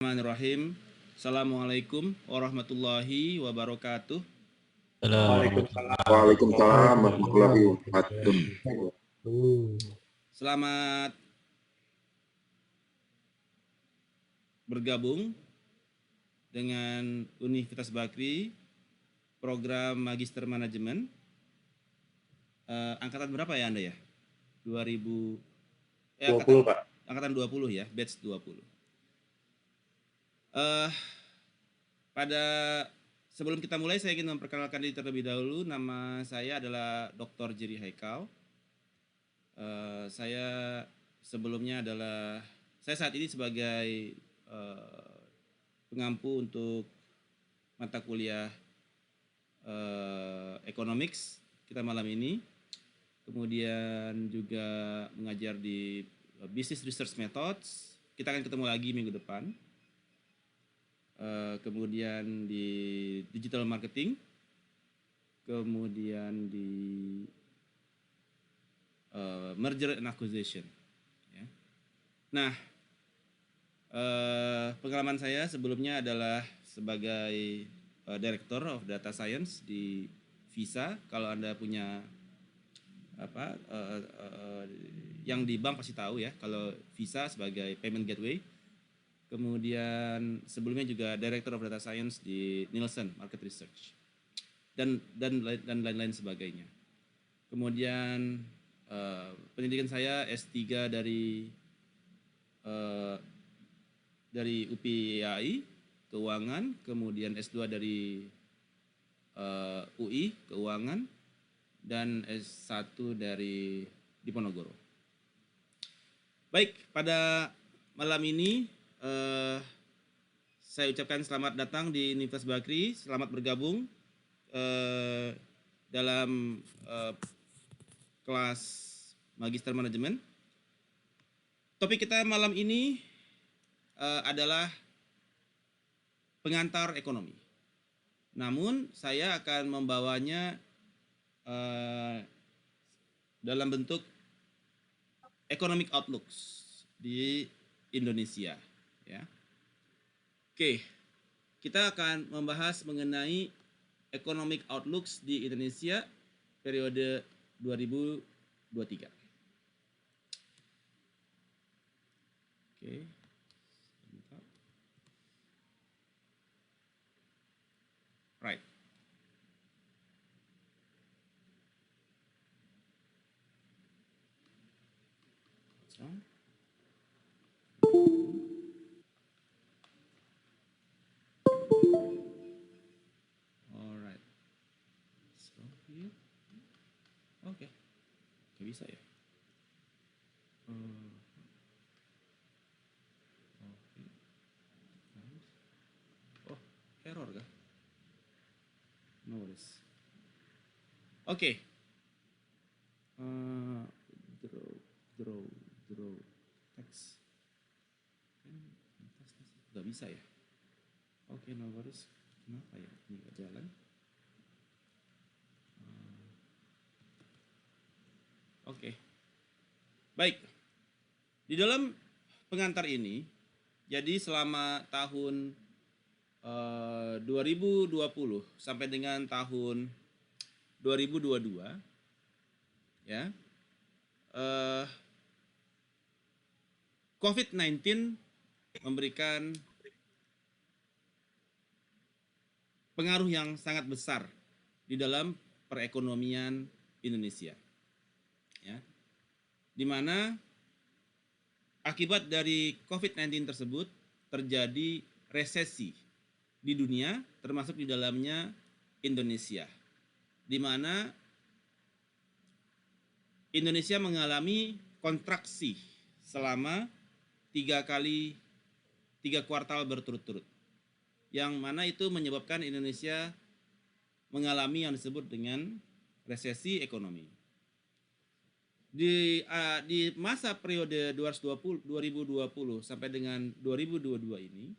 Bismillahirrahmanirrahim. Assalamualaikum warahmatullahi wabarakatuh. Waalaikumsalam warahmatullahi wabarakatuh. Selamat bergabung dengan Universitas Bakri, program Magister Manajemen. Angkatan berapa ya Anda ya? 2000 20, Pak. Angkatan 20 ya, batch 20. Pada sebelum kita mulai, saya ingin memperkenalkan diri terlebih dahulu. Nama saya adalah Dr. Jerry Haikal. Saya sebelumnya saya saat ini sebagai pengampu untuk mata kuliah economics kita malam ini. Kemudian juga mengajar di Business Research Methods. Kita akan ketemu lagi minggu depan. Kemudian di Digital Marketing. Kemudian di Merger and Acquisition. Ya. Nah, pengalaman saya sebelumnya adalah sebagai Director of Data Science di Visa. Kalau Anda punya yang di bank pasti tahu ya, kalau Visa sebagai payment gateway. Kemudian sebelumnya juga Director of Data Science di Nielsen Market Research dan lain-lain sebagainya. Kemudian pendidikan saya S3 dari UPI Keuangan, kemudian S2 dari UI Keuangan, dan S1 dari Diponegoro. Baik, pada malam ini saya ucapkan selamat datang di Universitas Bakri, selamat bergabung dalam kelas Magister Manajemen. Topik kita malam ini adalah pengantar ekonomi. Namun saya akan membawanya dalam bentuk economic outlooks di Indonesia, ya. Oke, kita akan membahas mengenai economic outlooks di Indonesia periode 2023. Oke. Right. Alright. So here. Oke. Gak bisa ya. Oh, error kah? No worries. Oke. Draw text. Gak bisa ya. Oke, no worries. Kenapa ya ini gak jalan? Oke. Baik. Di dalam pengantar ini, jadi selama tahun 2020 sampai dengan tahun 2022, ya, COVID-19 memberikan pengaruh yang sangat besar di dalam perekonomian Indonesia, ya, di mana akibat dari COVID-19 tersebut terjadi resesi di dunia, termasuk di dalamnya Indonesia, di mana Indonesia mengalami kontraksi selama 3 kuartal berturut-turut, yang mana itu menyebabkan Indonesia mengalami yang disebut dengan resesi ekonomi. Di masa periode 2020 sampai dengan 2022 ini,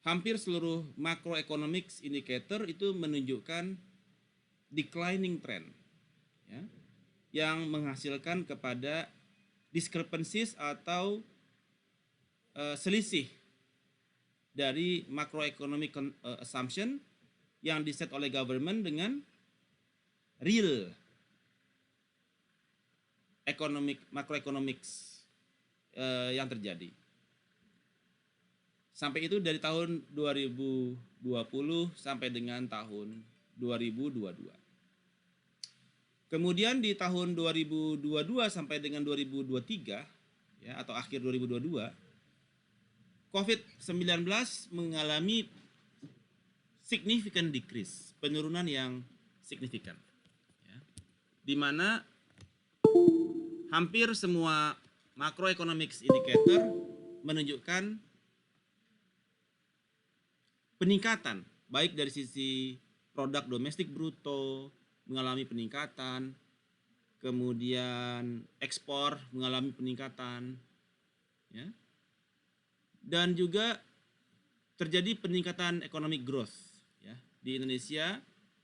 hampir seluruh macroeconomics indicator itu menunjukkan declining trend, ya, yang menghasilkan kepada discrepancies atau selisih dari macroeconomic assumption yang diset oleh government dengan real macroeconomics yang terjadi. Sampai itu dari tahun 2020 sampai dengan tahun 2022. Kemudian di tahun 2022 sampai dengan 2023 ya, atau akhir 2022, COVID-19 mengalami significant decrease, penurunan yang signifikan. Ya, di mana hampir semua macroeconomics indicator menunjukkan peningkatan, baik dari sisi produk domestik bruto mengalami peningkatan, kemudian ekspor mengalami peningkatan, ya, dan juga terjadi peningkatan economic growth ya, di Indonesia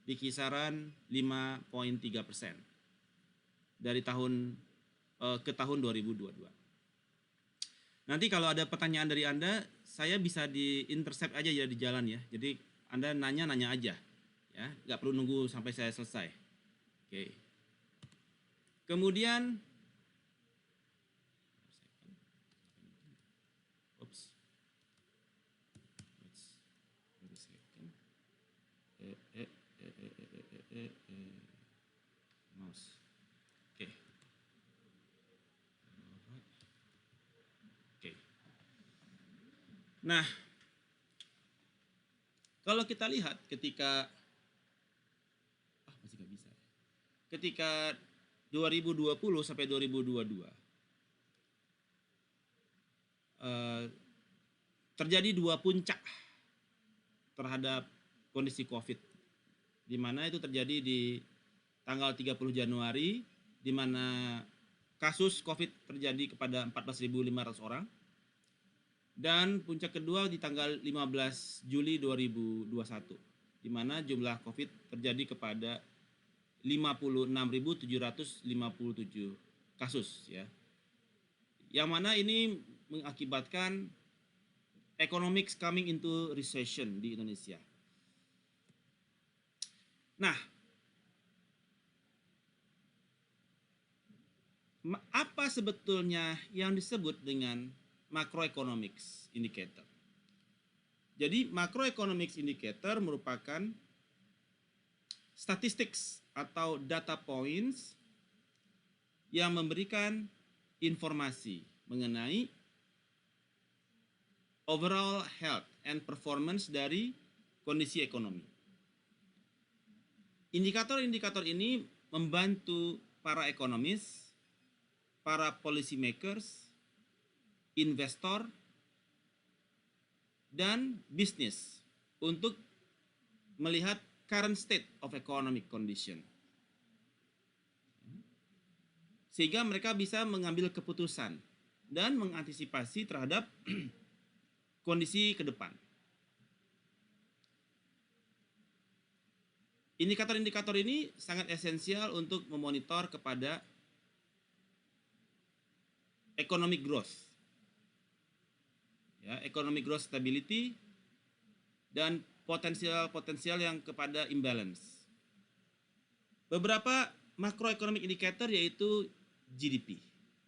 di kisaran 5,3% dari tahun ke tahun 2022. Nanti kalau ada pertanyaan dari Anda, saya bisa di-intercept aja ya di jalan ya. Jadi Anda nanya aja ya, nggak perlu nunggu sampai saya selesai. Oke. Kemudian mouse. Oke. Oke. Nah, kalau kita lihat ketika masih nggak bisa. Ketika 2020 sampai 2022 terjadi dua puncak terhadap kondisi COVID, di mana itu terjadi di tanggal 30 Januari, di mana kasus COVID terjadi kepada 14.500 orang, dan puncak kedua di tanggal 15 Juli 2021, di mana jumlah COVID terjadi kepada 56.757 kasus ya. Yang mana ini mengakibatkan economics coming into recession di Indonesia. Nah, apa sebetulnya yang disebut dengan macroeconomics indicator? Jadi macroeconomics indicator merupakan statistics atau data points yang memberikan informasi mengenai overall health and performance dari kondisi ekonomi. Indikator-indikator ini membantu para ekonomis, para policy makers, investor, dan bisnis untuk melihat current state of economic condition. Sehingga mereka bisa mengambil keputusan dan mengantisipasi terhadap kondisi ke depan. Indikator-indikator ini sangat esensial untuk memonitor kepada economic growth, ya, economic growth stability, dan potensial yang kepada imbalance. Beberapa macroeconomic indicator yaitu GDP,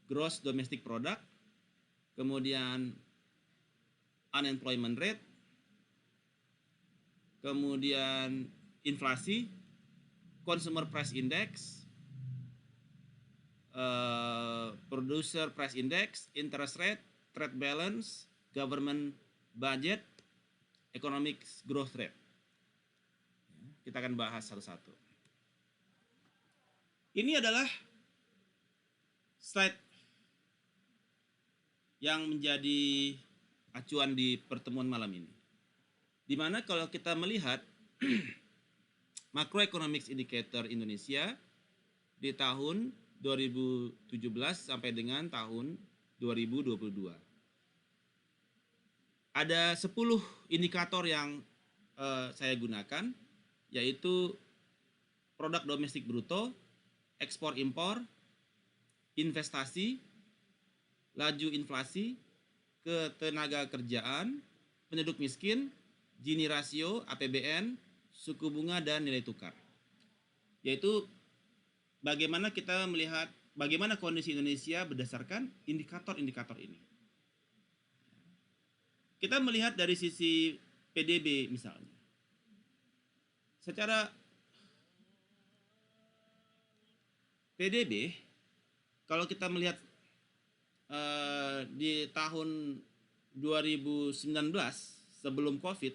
Gross Domestic Product, kemudian unemployment rate, kemudian inflasi, consumer price index, producer price index, interest rate, trade balance, government budget, economic growth rate. Kita akan bahas satu-satu. Ini adalah slide yang menjadi acuan di pertemuan malam ini. Di mana kalau kita melihat macroeconomics indicator Indonesia di tahun 2017 sampai dengan tahun 2022. Ada 10 indikator yang saya gunakan, yaitu produk domestik bruto, ekspor impor, investasi, laju inflasi, ketenaga kerjaan, penduduk miskin, Gini rasio, APBN, suku bunga, dan nilai tukar. Yaitu bagaimana kita melihat bagaimana kondisi Indonesia berdasarkan indikator-indikator ini. Kita melihat dari sisi PDB misalnya. Secara PDB, kalau kita melihat di tahun 2019 sebelum COVID,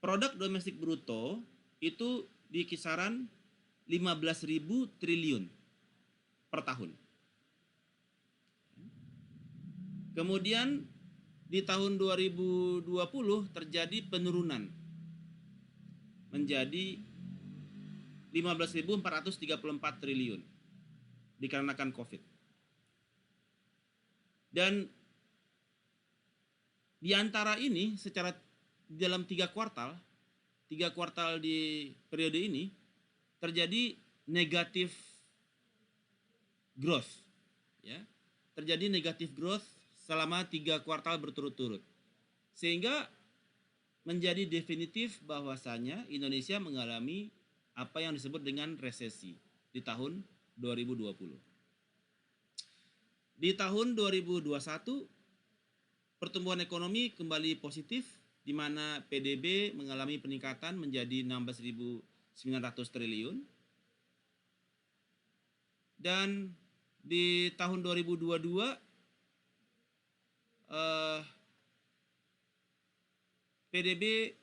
produk domestik bruto itu di kisaran 15.000 triliun per tahun. Kemudian di tahun 2020 terjadi penurunan menjadi 15.434 triliun dikarenakan COVID. Dan di antara ini secara dalam 3 kuartal di periode ini terjadi negatif growth, ya. Terjadi negatif growth selama 3 kuartal berturut-turut. Sehingga menjadi definitif bahwasanya Indonesia mengalami apa yang disebut dengan resesi di tahun 2020. Di tahun 2021 pertumbuhan ekonomi kembali positif di mana PDB mengalami peningkatan menjadi 16.900 triliun. Dan di tahun 2022 PDB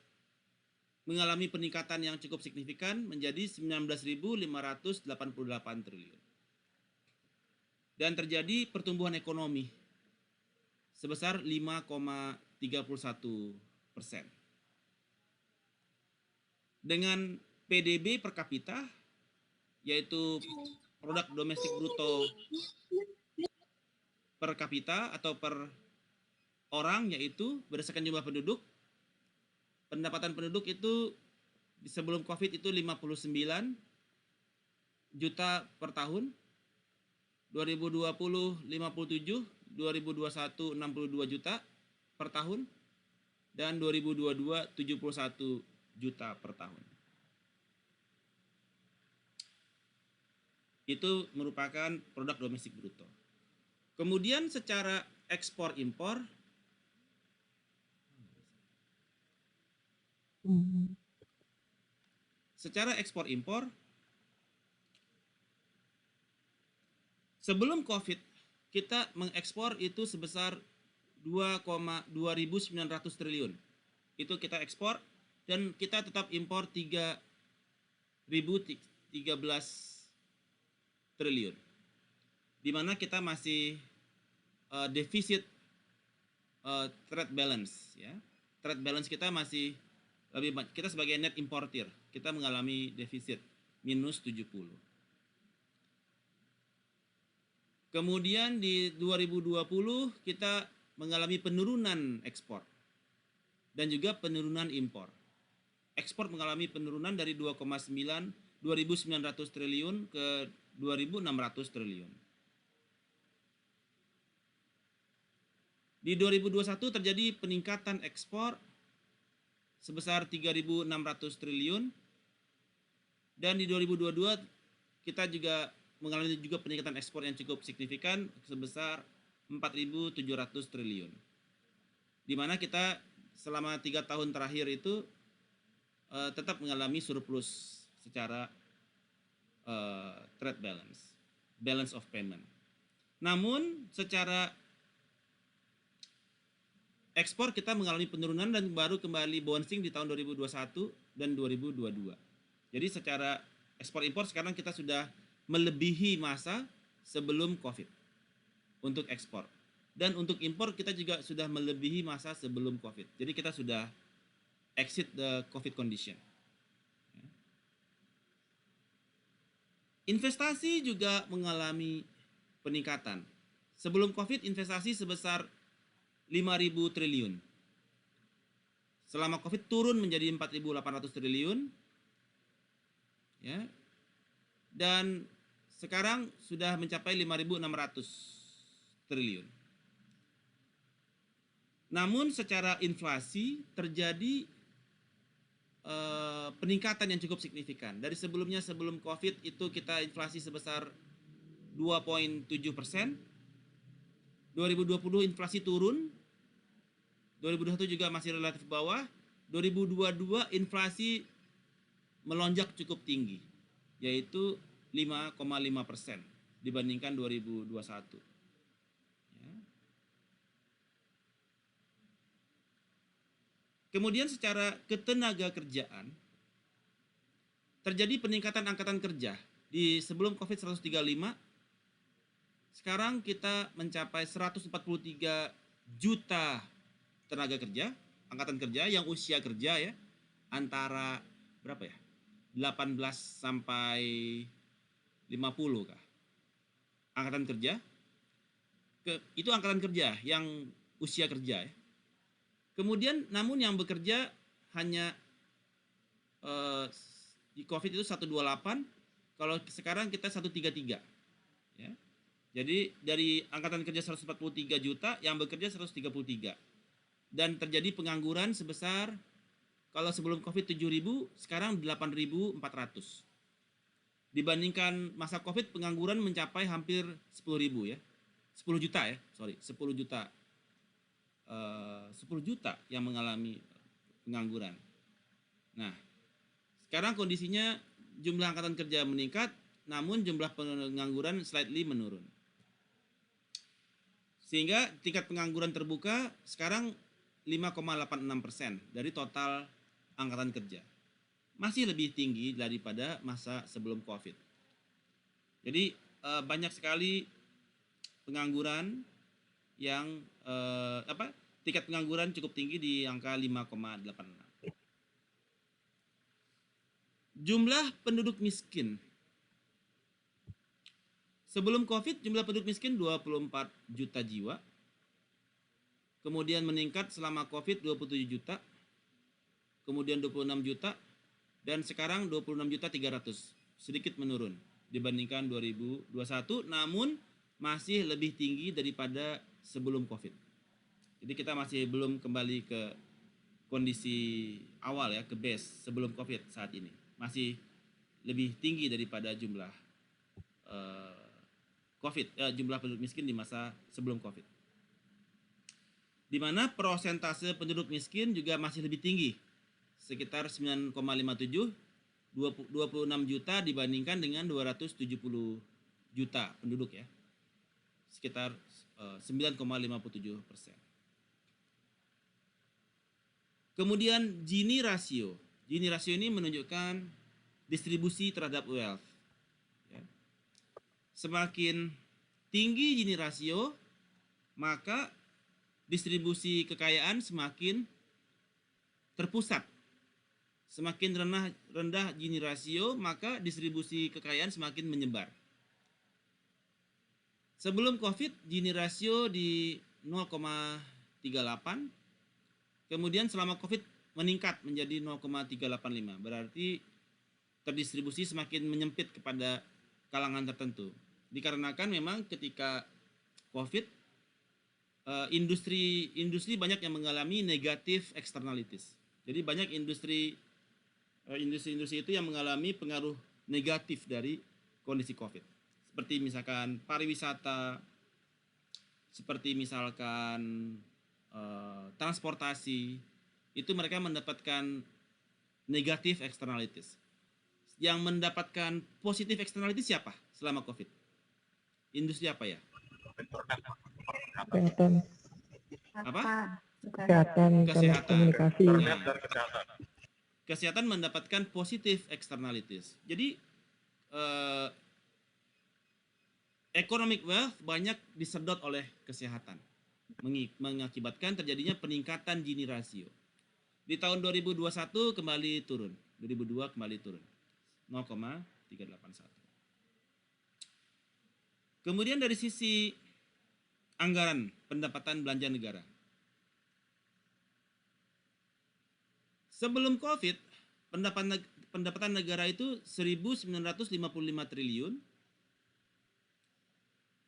mengalami peningkatan yang cukup signifikan menjadi 19.588 triliun. Dan terjadi pertumbuhan ekonomi sebesar 5,31%. Dengan PDB per kapita, yaitu produk domestik bruto per kapita atau per orang, yaitu berdasarkan jumlah penduduk, pendapatan penduduk itu sebelum COVID itu 59 juta per tahun, 2020 57, 2021 62 juta per tahun, dan 2022 71 juta per tahun. Itu merupakan produk domestik bruto. Kemudian secara ekspor impor, sebelum COVID kita mengekspor itu sebesar 2,900 triliun. Itu kita ekspor dan kita tetap impor 3.013 triliun. Di mana kita masih defisit trade balance, ya. Trade balance kita masih lebih banyak. Kita sebagai net importer, kita mengalami defisit minus 70. Kemudian di 2020 kita mengalami penurunan ekspor dan juga penurunan impor. Ekspor mengalami penurunan dari 2,900 triliun ke 2.600 triliun. Di 2021 terjadi peningkatan ekspor sebesar 3.600 triliun, dan di 2022 kita juga mengalami juga peningkatan ekspor yang cukup signifikan sebesar 4.700 triliun. Di mana kita selama 3 tahun terakhir itu tetap mengalami surplus secara trade balance of payment. Namun secara ekspor kita mengalami penurunan dan baru kembali bouncing di tahun 2021 dan 2022. Jadi secara ekspor impor sekarang kita sudah melebihi masa sebelum COVID untuk ekspor. Dan untuk impor kita juga sudah melebihi masa sebelum COVID. Jadi kita sudah exit the COVID condition. Investasi juga mengalami peningkatan. Sebelum COVID investasi sebesar 5.000 triliun. Selama COVID turun menjadi 4.800 triliun. Ya. Dan sekarang sudah mencapai 5.600 triliun. Namun secara inflasi terjadi peningkatan yang cukup signifikan. Dari sebelumnya, sebelum COVID itu kita inflasi sebesar 2,7%. 2020 inflasi turun. 2021 juga masih relatif bawah. 2022 inflasi melonjak cukup tinggi, yaitu 5,5% dibandingkan 2021. Ya. Kemudian secara ketenaga kerjaan, terjadi peningkatan angkatan kerja. Di sebelum COVID 135, sekarang kita mencapai 143 juta tenaga kerja, angkatan kerja yang usia kerja ya, antara berapa ya? 18 sampai 50 kah? Angkatan kerja. Itu angkatan kerja yang usia kerja ya. Kemudian namun yang bekerja hanya di COVID itu 128, kalau sekarang kita 133 ya. Jadi dari angkatan kerja 143 juta yang bekerja 133. Dan terjadi pengangguran sebesar, kalau sebelum COVID 7.000, sekarang 8.400. Dibandingkan masa COVID, pengangguran mencapai hampir 10.000 ya. 10 juta ya, sorry, 10 juta. 10 juta yang mengalami pengangguran. Nah, sekarang kondisinya jumlah angkatan kerja meningkat, namun jumlah pengangguran slightly menurun. Sehingga tingkat pengangguran terbuka sekarang 5,86% dari total angkatan kerja. Masih lebih tinggi daripada masa sebelum COVID. Jadi banyak sekali pengangguran yang tingkat pengangguran cukup tinggi di angka 5,86. Jumlah penduduk miskin. Sebelum COVID jumlah penduduk miskin 24 juta jiwa. Kemudian meningkat selama COVID 27 juta. Kemudian 26 juta. Dan sekarang 26.300.000. Sedikit menurun dibandingkan 2021. Namun masih lebih tinggi daripada sebelum COVID. Jadi kita masih belum kembali ke kondisi awal ya, ke base sebelum COVID saat ini. Masih lebih tinggi daripada jumlah jumlah penduduk miskin di masa sebelum COVID. Di mana persentase penduduk miskin juga masih lebih tinggi, sekitar 9,57, 26 juta dibandingkan dengan 270 juta penduduk ya, sekitar 9,57%. Kemudian Gini rasio. Gini rasio ini menunjukkan distribusi terhadap wealth. Ya. Semakin tinggi Gini rasio, maka distribusi kekayaan semakin terpusat. Semakin rendah Gini rasio, maka distribusi kekayaan semakin menyebar. Sebelum COVID, Gini rasio di 0,38. Kemudian selama COVID meningkat menjadi 0,385. Berarti terdistribusi semakin menyempit kepada kalangan tertentu. Dikarenakan memang ketika COVID, industri banyak yang mengalami negatif externalities. Jadi banyak industri itu yang mengalami pengaruh negatif dari kondisi COVID. Seperti misalkan pariwisata, seperti misalkan transportasi, itu mereka mendapatkan negatif externalities. Yang mendapatkan positif externalities siapa selama COVID? Industri apa ya? Kesehatan. Apa? Kesehatan. Komunikasi. Nah, kesehatan mendapatkan positif externalities. Jadi economic wealth banyak disedot oleh kesehatan, mengakibatkan terjadinya peningkatan Gini rasio. Di tahun 2021 kembali turun, 2002 kembali turun, 0,381. Kemudian dari sisi anggaran pendapatan belanja negara. Sebelum COVID, pendapatan negara itu 1.955 triliun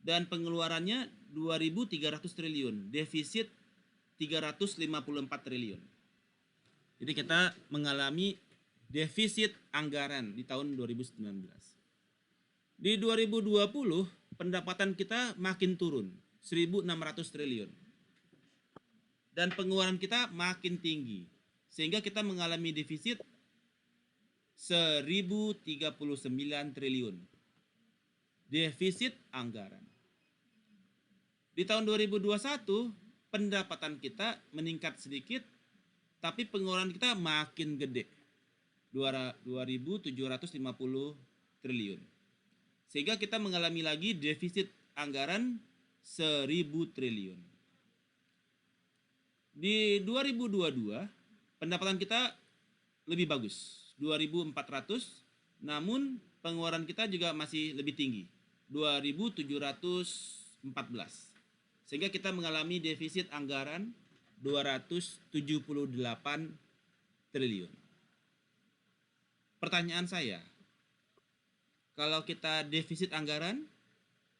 dan pengeluarannya 2.300 triliun. Defisit 354 triliun. Jadi kita mengalami defisit anggaran di tahun 2019. Di 2020 pendapatan kita makin turun, 1.600 triliun. Dan pengeluaran kita makin tinggi, sehingga kita mengalami defisit 1.039 triliun. Defisit anggaran. Di tahun 2021, pendapatan kita meningkat sedikit, tapi pengeluaran kita makin gede. 2.750 triliun. Sehingga kita mengalami lagi defisit anggaran 1.000 triliun. Di 2022, pendapatan kita lebih bagus, 2.400, namun pengeluaran kita juga masih lebih tinggi, 2.714. Sehingga kita mengalami defisit anggaran 278 triliun. Pertanyaan saya, kalau kita defisit anggaran,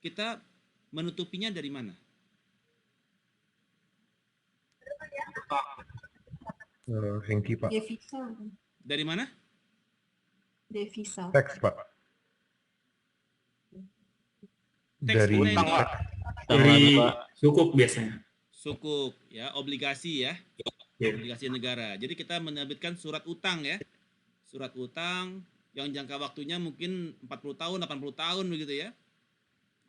kita menutupinya dari mana? Hengki, Pak. Devisa. Dari mana? Devisa. Teks, Pak. Teks Dari kita itu Dari sukuk biasanya. sukuk, ya, obligasi ya, Ya. obligasi negara. Jadi kita menerbitkan surat utang ya, surat utang yang jangka waktunya mungkin 40 tahun, 80 tahun begitu ya,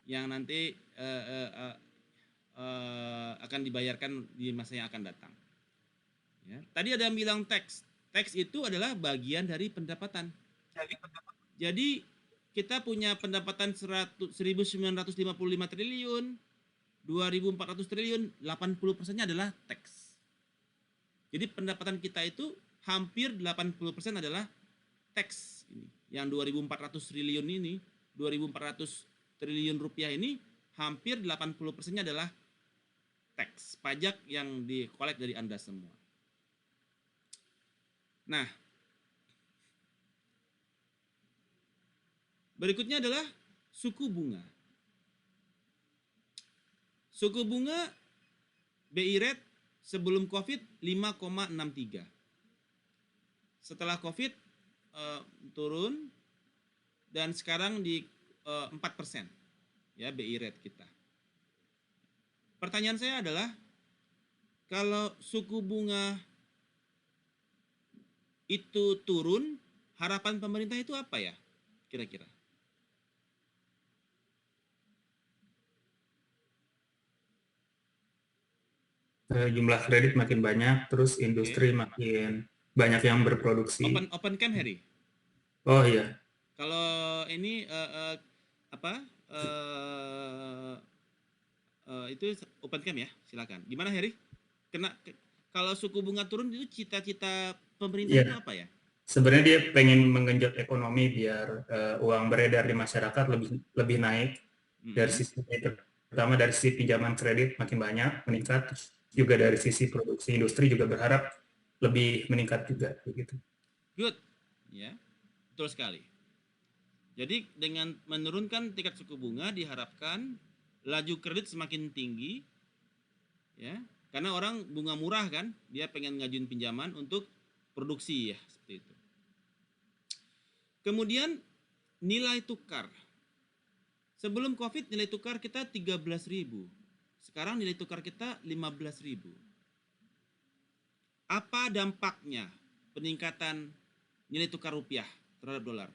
yang nanti akan dibayarkan di masa yang akan datang. Ya. Tadi ada yang bilang teks. Teks itu adalah bagian dari pendapatan. Jadi kita punya pendapatan 1.955 triliun, 2.400 triliun, 80%-nya adalah teks. Jadi pendapatan kita itu hampir 80% adalah teks. Yang 2.400 triliun ini, 2.400 triliun rupiah ini, hampir 80%-nya adalah teks, pajak yang dikolek dari Anda semua. Nah, berikutnya adalah suku bunga. Suku bunga BI rate sebelum COVID 5,63. Setelah COVID turun dan sekarang di 4%. Ya, BI rate kita. Pertanyaan saya adalah, kalau suku bunga itu turun, harapan pemerintah itu apa ya kira-kira? Jumlah kredit makin banyak, terus industri makin banyak yang berproduksi. Open cam, Harry. Oh iya. Kalau ini itu open cam ya, silakan. Gimana, Harry? Kalau suku bunga turun itu cita-cita pemerintah itu apa ya? Sebenarnya dia pengen menggenjot ekonomi biar uang beredar di masyarakat lebih naik. Dari sisi terutama dari sisi pinjaman kredit makin banyak meningkat, juga dari sisi produksi industri juga berharap lebih meningkat juga begitu. Good. Ya. Betul sekali. Jadi dengan menurunkan tingkat suku bunga diharapkan laju kredit semakin tinggi, ya, karena orang bunga murah kan, dia pengen ngajuin pinjaman untuk produksi ya, seperti itu. Kemudian nilai tukar. Sebelum COVID nilai tukar kita 13.000. Sekarang nilai tukar kita 15.000. Apa dampaknya peningkatan nilai tukar rupiah terhadap dolar?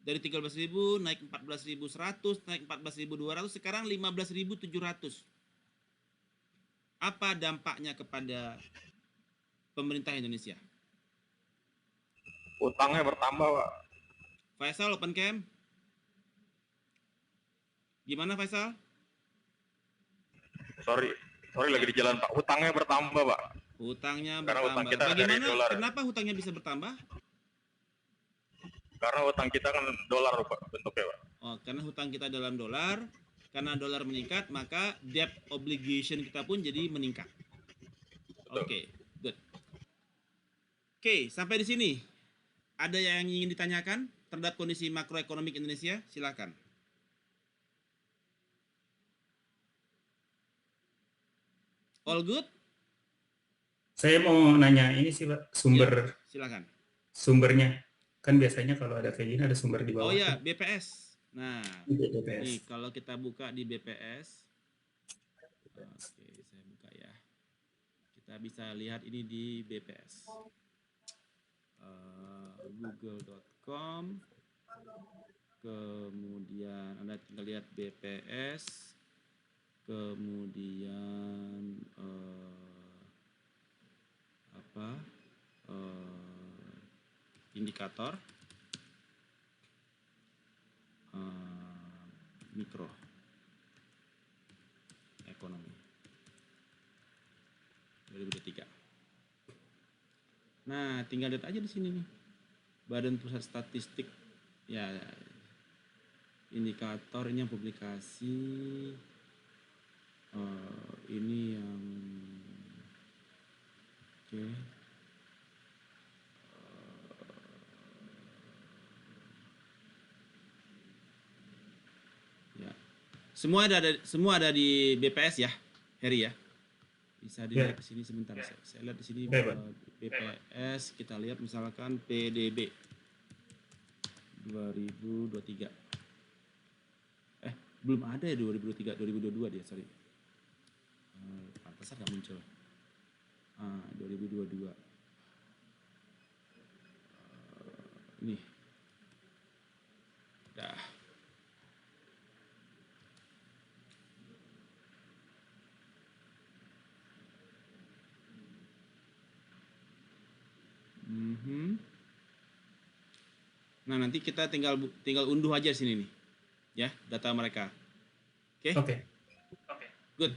Dari 13.000 naik 14.100, naik 14.200, sekarang 15.700. Apa dampaknya kepada pemerintah Indonesia? Utangnya bertambah, Pak. Faisal, open cam. Gimana, Faisal? Sorry lagi di jalan, Pak. Hutangnya bertambah, Pak. Hutangnya Karena bertambah. hutang kita dari Bagaimana? dolar. Kenapa hutangnya bisa bertambah? Karena hutang kita kan dolar, Pak, bentuknya, Pak. Oh, karena hutang kita dalam dolar, karena dolar meningkat, maka debt obligation kita pun jadi meningkat. Oke, good. Oke, sampai di sini. Ada yang ingin ditanyakan terhadap kondisi makroekonomik Indonesia? Silakan. All good? Saya mau nanya ini sih Pak, Silakan. sumbernya. Kan biasanya kalau ada kayak gini ada sumber di Oh bawah. ya, tuh. BPS. Nah, BPS. nih kalau kita buka di BPS, oke, saya buka ya. Kita bisa lihat ini di BPS. Google.com. Kemudian Anda tinggal lihat BPS. Kemudian indikator mikro ekonomi 2023. Nah, tinggal lihat aja di sini nih. Badan Pusat Statistik ya, indikator ini yang publikasi, ini yang oke. Ya. Semua ada di BPS ya, Heri ya. Bisa dilihat di sini sebentar. Saya lihat di sini BPS, kita lihat misalkan PDB 2023. Belum ada ya 2023, 2022 dia, sorry. Pantesan nggak muncul. 2022. Ini. Dah. Nah, nanti kita tinggal unduh aja sini nih. Ya, data mereka. Oke? Oke. Good.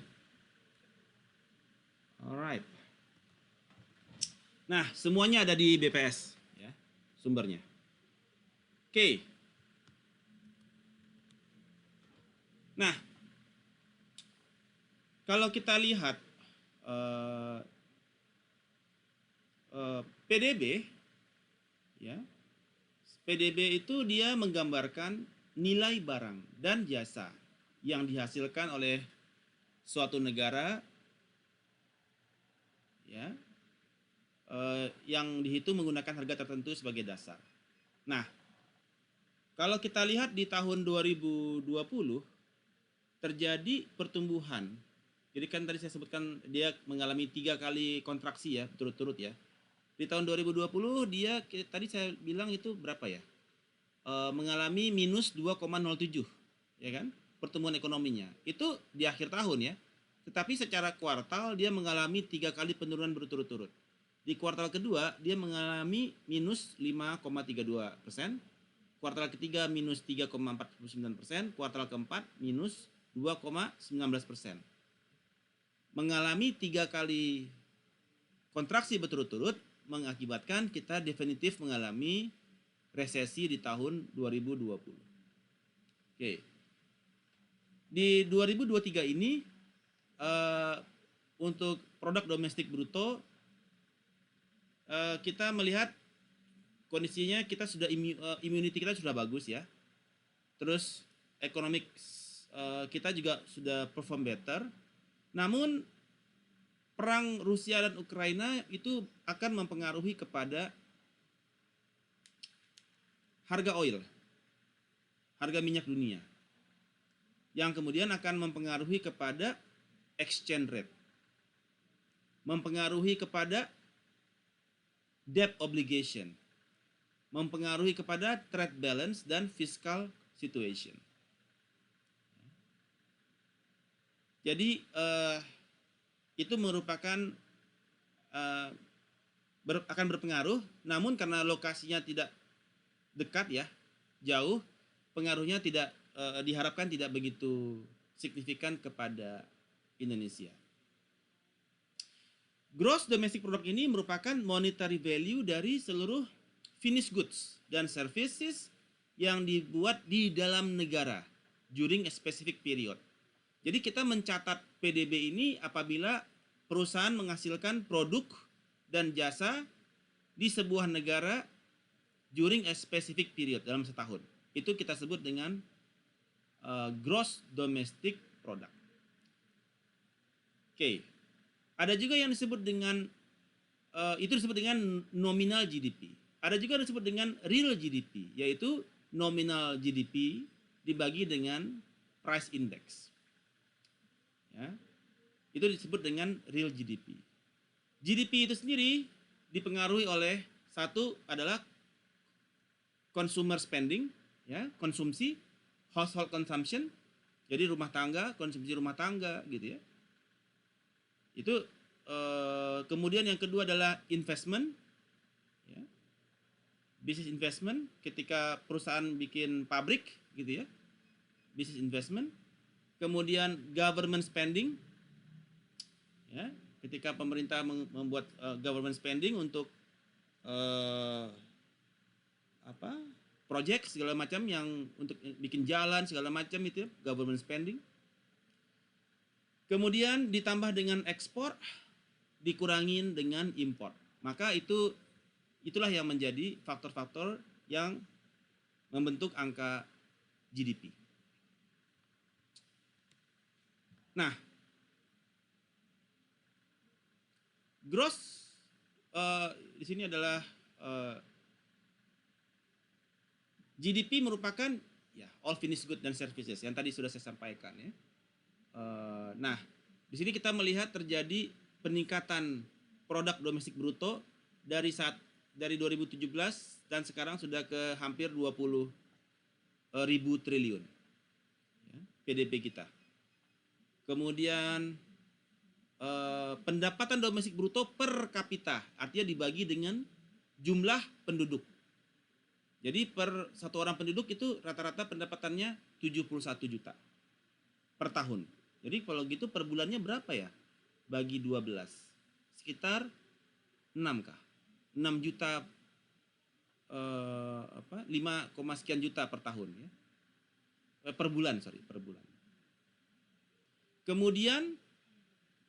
Alright. Nah, semuanya ada di BPS ya, sumbernya. Oke. Nah, kalau kita lihat PDB ya. PDB itu dia menggambarkan nilai barang dan jasa yang dihasilkan oleh suatu negara ya, yang dihitung menggunakan harga tertentu sebagai dasar. Nah, kalau kita lihat di tahun 2020 terjadi pertumbuhan. Jadi kan tadi saya sebutkan dia mengalami 3 kali kontraksi ya, berturut-turut ya. Di tahun 2020 dia tadi saya bilang itu berapa ya? Mengalami minus 2,07 ya kan? Pertumbuhan ekonominya. Itu di akhir tahun ya. Tetapi secara kuartal dia mengalami 3 kali penurunan berturut-turut. Di kuartal kedua dia mengalami minus 5,32%, kuartal ketiga minus 3,49%, kuartal keempat minus 2,19%. Mengalami 3 kali kontraksi berturut-turut mengakibatkan kita definitif mengalami resesi di tahun 2020. Oke. Di 2023 ini untuk produk domestik bruto kita melihat kondisinya kita sudah immunity kita sudah bagus ya. Terus economic kita juga sudah perform better. Namun perang Rusia dan Ukraina itu akan mempengaruhi kepada harga oil, harga minyak dunia, yang kemudian akan mempengaruhi kepada exchange rate, mempengaruhi kepada debt obligation, mempengaruhi kepada trade balance dan fiscal situation. Jadi itu merupakan akan berpengaruh, namun karena lokasinya tidak dekat ya, jauh, pengaruhnya tidak diharapkan tidak begitu signifikan kepada Indonesia. Gross domestic product ini merupakan monetary value dari seluruh finished goods dan services yang dibuat di dalam negara during a specific period. Jadi kita mencatat PDB ini apabila perusahaan menghasilkan produk dan jasa di sebuah negara during a specific period, dalam setahun. Itu kita sebut dengan gross domestic product. Oke. Ada juga yang disebut dengan itu disebut dengan nominal GDP. Ada juga disebut dengan real GDP, yaitu nominal GDP dibagi dengan price index. Ya, itu disebut dengan real GDP. GDP itu sendiri dipengaruhi oleh satu adalah consumer spending, ya, konsumsi, household consumption, jadi rumah tangga, konsumsi rumah tangga, gitu ya. Itu kemudian yang kedua adalah investment, ya, business investment, ketika perusahaan bikin pabrik, gitu ya, business investment. Kemudian government spending, ya, ketika pemerintah membuat government spending untuk project segala macam yang untuk bikin jalan segala macam itu ya, government spending. Kemudian ditambah dengan ekspor, dikurangin dengan import. Maka itulah yang menjadi faktor-faktor yang membentuk angka GDP. Nah, gross di sini adalah GDP merupakan ya all finished good dan services yang tadi sudah saya sampaikan ya. Nah, di sini kita melihat terjadi peningkatan produk domestik bruto dari 2017 dan sekarang sudah ke hampir 20.000 triliun ya, PDB kita. Kemudian pendapatan domestik bruto per kapita, artinya dibagi dengan jumlah penduduk. Jadi per satu orang penduduk itu rata-rata pendapatannya 71 juta per tahun. Jadi kalau gitu per bulannya berapa ya? Bagi 12. Sekitar 6 kah? 6 juta 5, sekian juta per tahun ya. Per bulan. Kemudian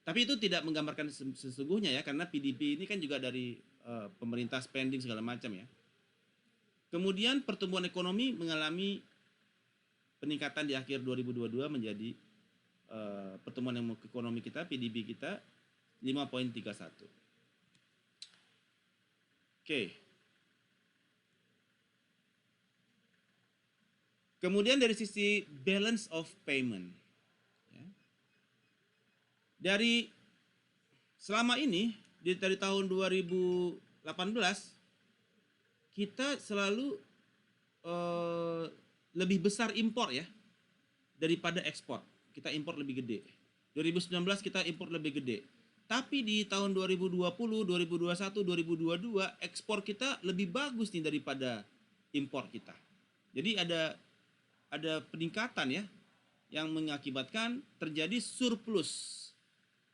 tapi itu tidak menggambarkan sesungguhnya ya, karena PDB ini kan juga dari pemerintah spending segala macam ya. Kemudian pertumbuhan ekonomi mengalami peningkatan di akhir 2022 menjadi pertumbuhan ekonomi kita, PDB kita 5.31. Oke. Kemudian dari sisi balance of payment. Ya. Dari selama ini, dari tahun 2018, kita selalu lebih besar impor ya daripada ekspor. Kita impor lebih gede. 2019 kita impor lebih gede. Tapi di tahun 2020, 2021, 2022 ekspor kita lebih bagus nih daripada impor kita. Jadi ada peningkatan ya yang mengakibatkan terjadi surplus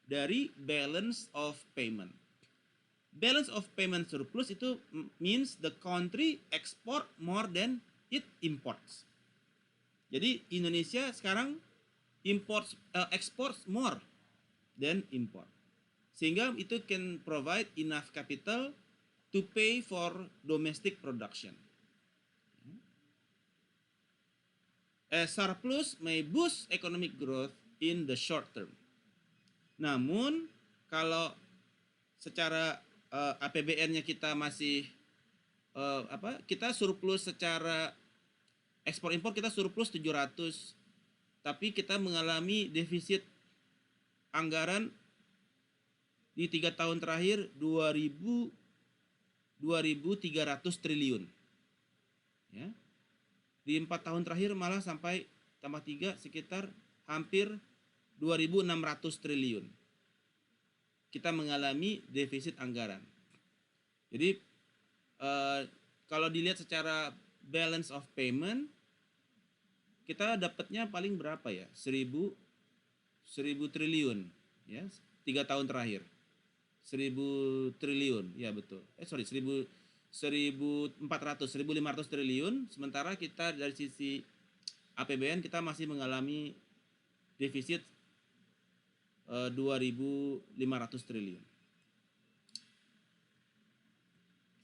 dari balance of payment. Balance of payment surplus itu means the country export more than it imports. Jadi Indonesia sekarang exports more than import. Sehingga itu can provide enough capital to pay for domestic production. A surplus may boost economic growth in the short term. Namun kalau secara APBN-nya kita masih kita surplus secara ekspor impor kita surplus 700, tapi kita mengalami defisit anggaran di 3 tahun terakhir 2.300 triliun. Ya. Di 4 tahun terakhir malah sampai tambah 3 sekitar hampir 2.600 triliun. Kita mengalami defisit anggaran. Jadi kalau dilihat secara balance of payment, kita dapatnya paling berapa ya? 1.000 triliun ya, 3 tahun terakhir. 1.000 triliun, ya betul. 1.400, 1.500 triliun, sementara kita dari sisi APBN kita masih mengalami defisit 2.500 triliun.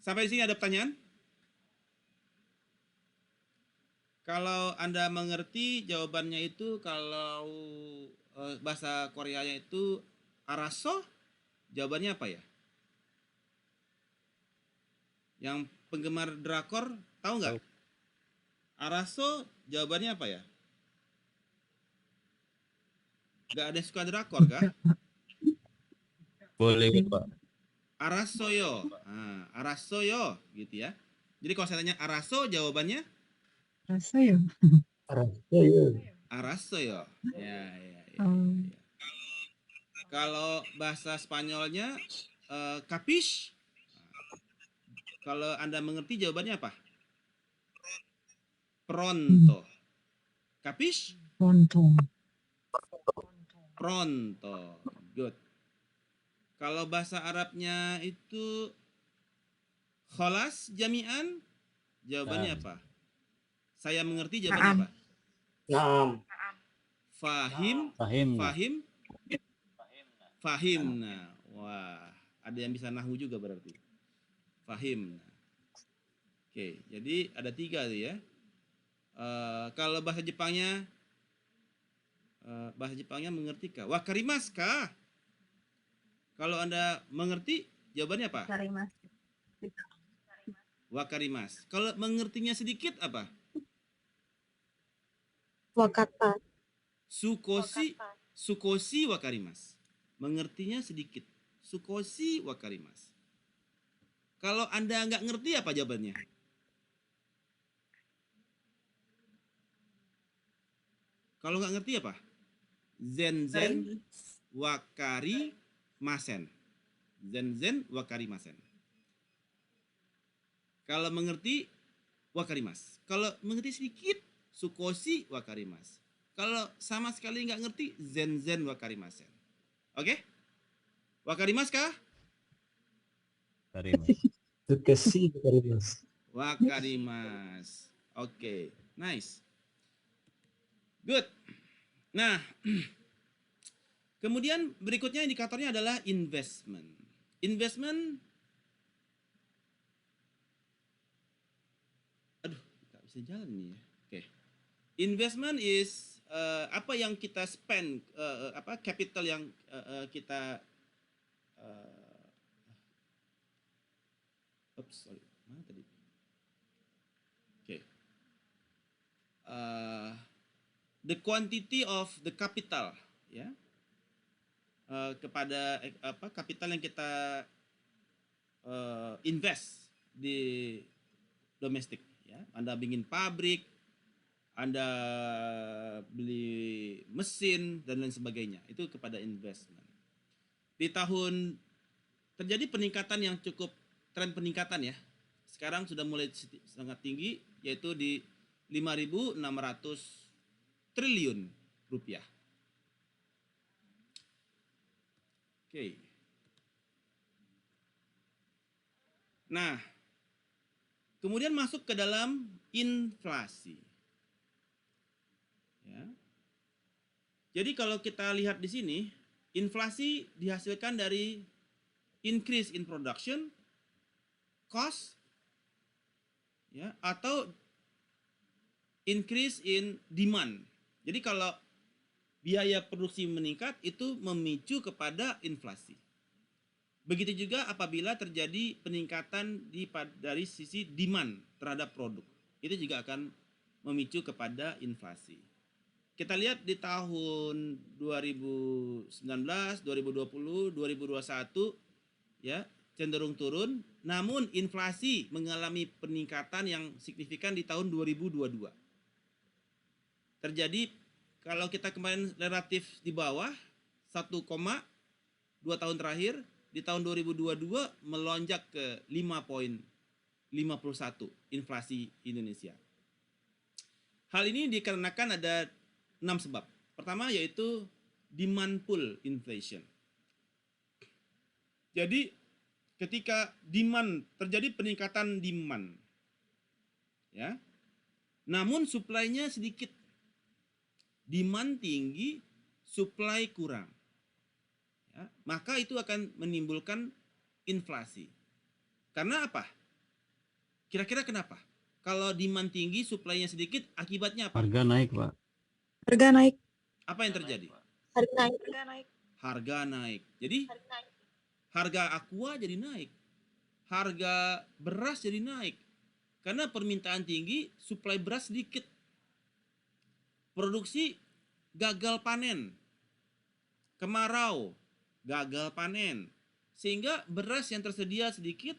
Sampai di sini ada pertanyaan? Kalau Anda mengerti jawabannya itu, kalau bahasa Koreanya itu araso, jawabannya apa ya? Yang penggemar drakor tahu nggak? Araso jawabannya apa ya? Nggak ada yang suka drakor kah? Boleh Pak. Arasoyo. Nah, Arasoyo gitu ya. Jadi kalau saya tanya Araso jawabannya Rasa ya. Arasoyo. Ya, ya, ya, Oh. ya. Kalau bahasa Spanyolnya capish. Kalau Anda mengerti jawabannya apa? Pronto. Capish? Pronto. Pronto. Good. Kalau bahasa Arabnya itu kholas jami'an, jawabannya apa? Saya mengerti jawabannya apa? Naam. Fahim, Fahim. fahim, fahim. Nah, wah, ada yang bisa nahwu juga berarti. Fahim. Oke, jadi ada 3 tuh ya. Kalau bahasa Jepangnya mengerti kah? Wakarimasu kah? Kalau Anda mengerti, jawabannya apa? Wakarimasu. Kalau mengertinya sedikit apa? Wakata. Sukoshi wakarimasu. Mengertinya sedikit. Sukoshi wakarimasu. Kalau Anda nggak ngerti apa jawabannya? Kalau nggak ngerti apa? Zen wakarimasen. Zen wakarimasen. Kalau mengerti wakarimasu. Kalau mengerti sedikit sukoshi wakarimasu. Kalau sama sekali nggak ngerti zen wakarimasen. Oke? Wakarimasu kah? Wakarimasu. Oke, nice. Good. Nah, kemudian berikutnya indikatornya adalah investment. Investment, aduh, nggak bisa jalan nih ya. Oke. Investment is apa yang kita spend, capital yang kita sorry, mana tadi? Oke. The quantity of the capital, ya, kepada kapital yang kita invest di domestik, ya. Anda bikin pabrik, Anda beli mesin dan lain sebagainya, itu kepada investment. Di tahun terjadi peningkatan yang cukup, tren peningkatan ya. Sekarang sudah mulai sangat tinggi, yaitu di 5.600 triliun rupiah. Oke. Nah, kemudian masuk ke dalam inflasi. Ya. Jadi kalau kita lihat di sini, inflasi dihasilkan dari increase in production, cost, ya, atau increase in demand. Jadi kalau biaya produksi meningkat, itu memicu kepada inflasi. Begitu juga apabila terjadi peningkatan dari sisi demand terhadap produk, itu juga akan memicu kepada inflasi. Kita lihat di tahun 2019, 2020, 2021, ya, cenderung turun, namun inflasi mengalami peningkatan yang signifikan di tahun 2022. Terjadi, kalau kita kemarin relatif di bawah 1, 2 tahun terakhir, di tahun 2022 melonjak ke 5,51 inflasi Indonesia. Hal ini dikarenakan ada 6 sebab. Pertama yaitu demand pull inflation. Jadi ketika terjadi peningkatan demand, ya, namun supply-nya sedikit, demand tinggi, supply kurang, ya, maka itu akan menimbulkan inflasi. Karena apa? Kira-kira kenapa? Kalau demand tinggi, supply-nya sedikit, akibatnya apa? Harga naik, Pak. Harga naik. Apa yang terjadi? Harga naik. Harga naik. Jadi harga aqua jadi naik, harga beras jadi naik. Karena permintaan tinggi, suplai beras sedikit. Produksi gagal panen. Kemarau, gagal panen. Sehingga beras yang tersedia sedikit,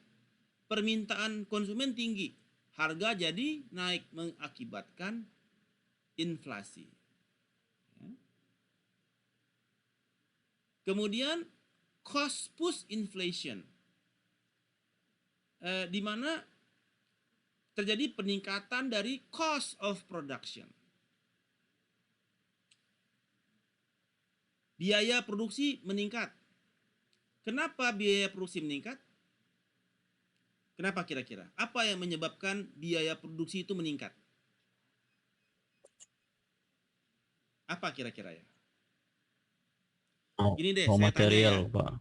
permintaan konsumen tinggi. Harga jadi naik mengakibatkan inflasi. Ya. Kemudian cost push inflation. Di mana terjadi peningkatan dari cost of production. Biaya produksi meningkat. Kenapa biaya produksi meningkat? Kenapa kira-kira? Apa yang menyebabkan biaya produksi itu meningkat? Apa kira-kira ya? Gini deh, Raw saya material, tanya ya. Pak.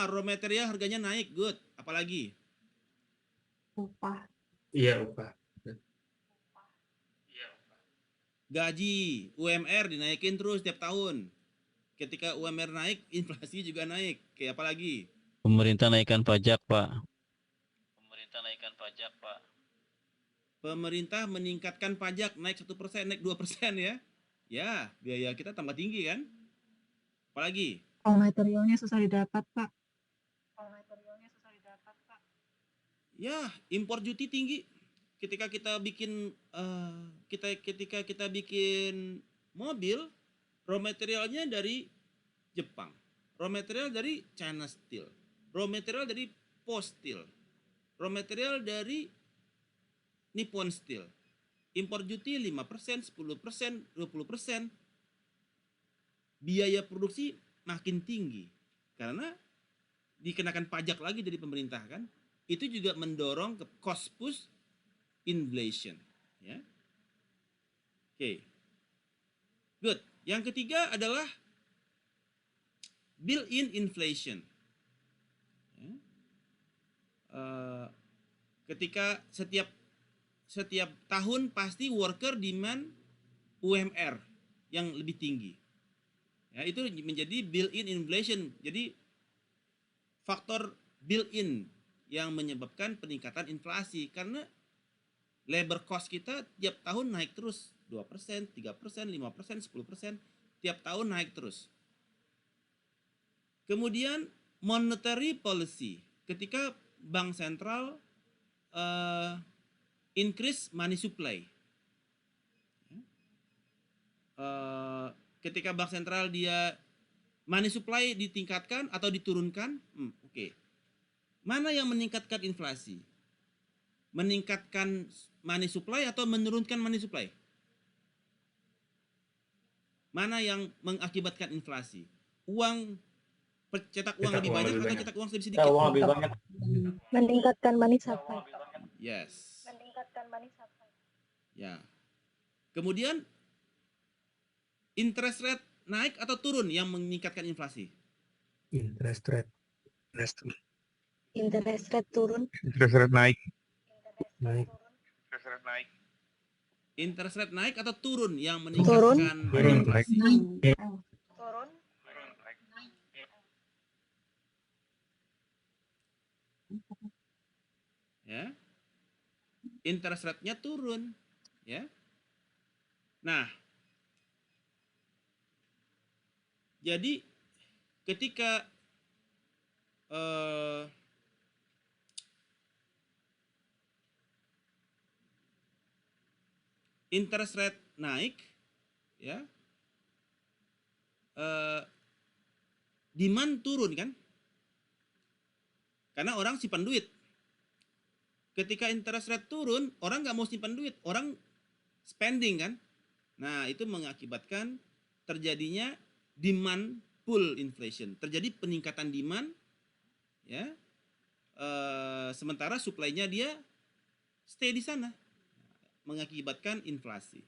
Raw material harganya naik, good. Apalagi? Upah. Iya, upah. Gaji, UMR dinaikin terus tiap tahun. Ketika UMR naik, inflasi juga naik. Kayak apa lagi? Pemerintah naikkan pajak, Pak. Pemerintah meningkatkan pajak naik 1%, naik 2% ya. Ya, biaya kita tambah tinggi kan? Apalagi? Raw materialnya susah didapat, Pak. Ya, impor duty tinggi. Ketika kita bikin mobil, raw materialnya dari Jepang, raw material dari China Steel, raw material dari Post Steel, raw material dari Nippon Steel. Impor duty 5%, 10%, 20%. Biaya produksi makin tinggi karena dikenakan pajak lagi dari pemerintah kan. Itu juga mendorong ke cost push inflation, ya. Oke. Good. Yang ketiga adalah built-in inflation. Ya. Ketika setiap tahun pasti worker demand UMR yang lebih tinggi. Ya, itu menjadi built-in inflation. Jadi faktor built-in yang menyebabkan peningkatan inflasi karena labor cost kita tiap tahun naik terus 2%, 3%, 5%, 10%, tiap tahun naik terus. Kemudian monetary policy, ketika bank sentral increase money supply. Ketika bank sentral dia money supply ditingkatkan atau diturunkan, oke. Mana yang meningkatkan inflasi? Meningkatkan money supply atau menurunkan money supply? Mana yang mengakibatkan inflasi? Cetak uang lebih banyak atau cetak uang lebih sedikit? Uang lebih banyak. Meningkatkan money supply. Yes. Ya. Kemudian interest rate naik atau turun yang meningkatkan inflasi? Interest rate. Interest rate turun. Interest rate naik. Interest rate naik atau turun yang meningkatkan Turun. inflasi? Ya. Interest rate-nya turun, ya. Nah, jadi ketika interest rate naik, ya, demand turun kan? Karena orang simpan duit. Ketika interest rate turun, orang nggak mau simpan duit, orang spending kan? Nah, itu mengakibatkan terjadinya demand pull inflation, terjadi peningkatan demand, ya. Sementara supply-nya dia stay di sana, mengakibatkan inflasi.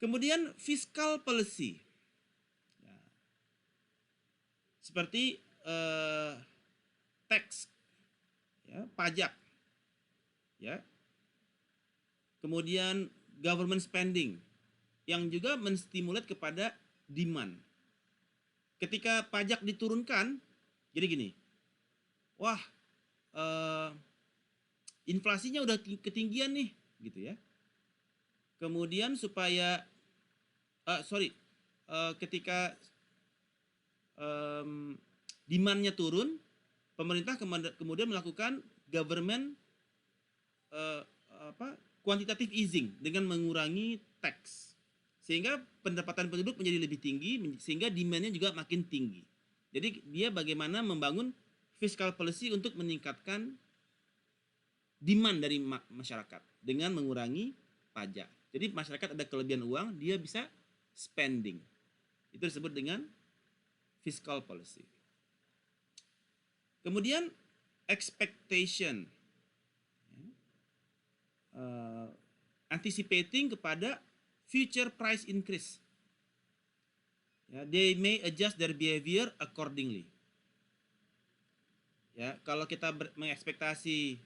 Kemudian fiscal policy, ya. Seperti tax, ya, pajak, ya. Kemudian government spending yang juga menstimulat kepada demand. Ketika pajak diturunkan, Jadi gini, wah inflasinya udah ketinggian nih, gitu ya. Kemudian supaya ketika demand-nya turun, pemerintah kemudian melakukan government quantitative easing dengan mengurangi tax, sehingga pendapatan penduduk menjadi lebih tinggi, sehingga demand-nya juga makin tinggi. Jadi dia bagaimana membangun fiscal policy untuk meningkatkan demand dari masyarakat dengan mengurangi pajak. Jadi masyarakat ada kelebihan uang, dia bisa spending. Itu disebut dengan fiscal policy. Kemudian expectation, anticipating kepada future price increase. Ya, they may adjust their behavior accordingly. Ya, kalau kita mengekspektasi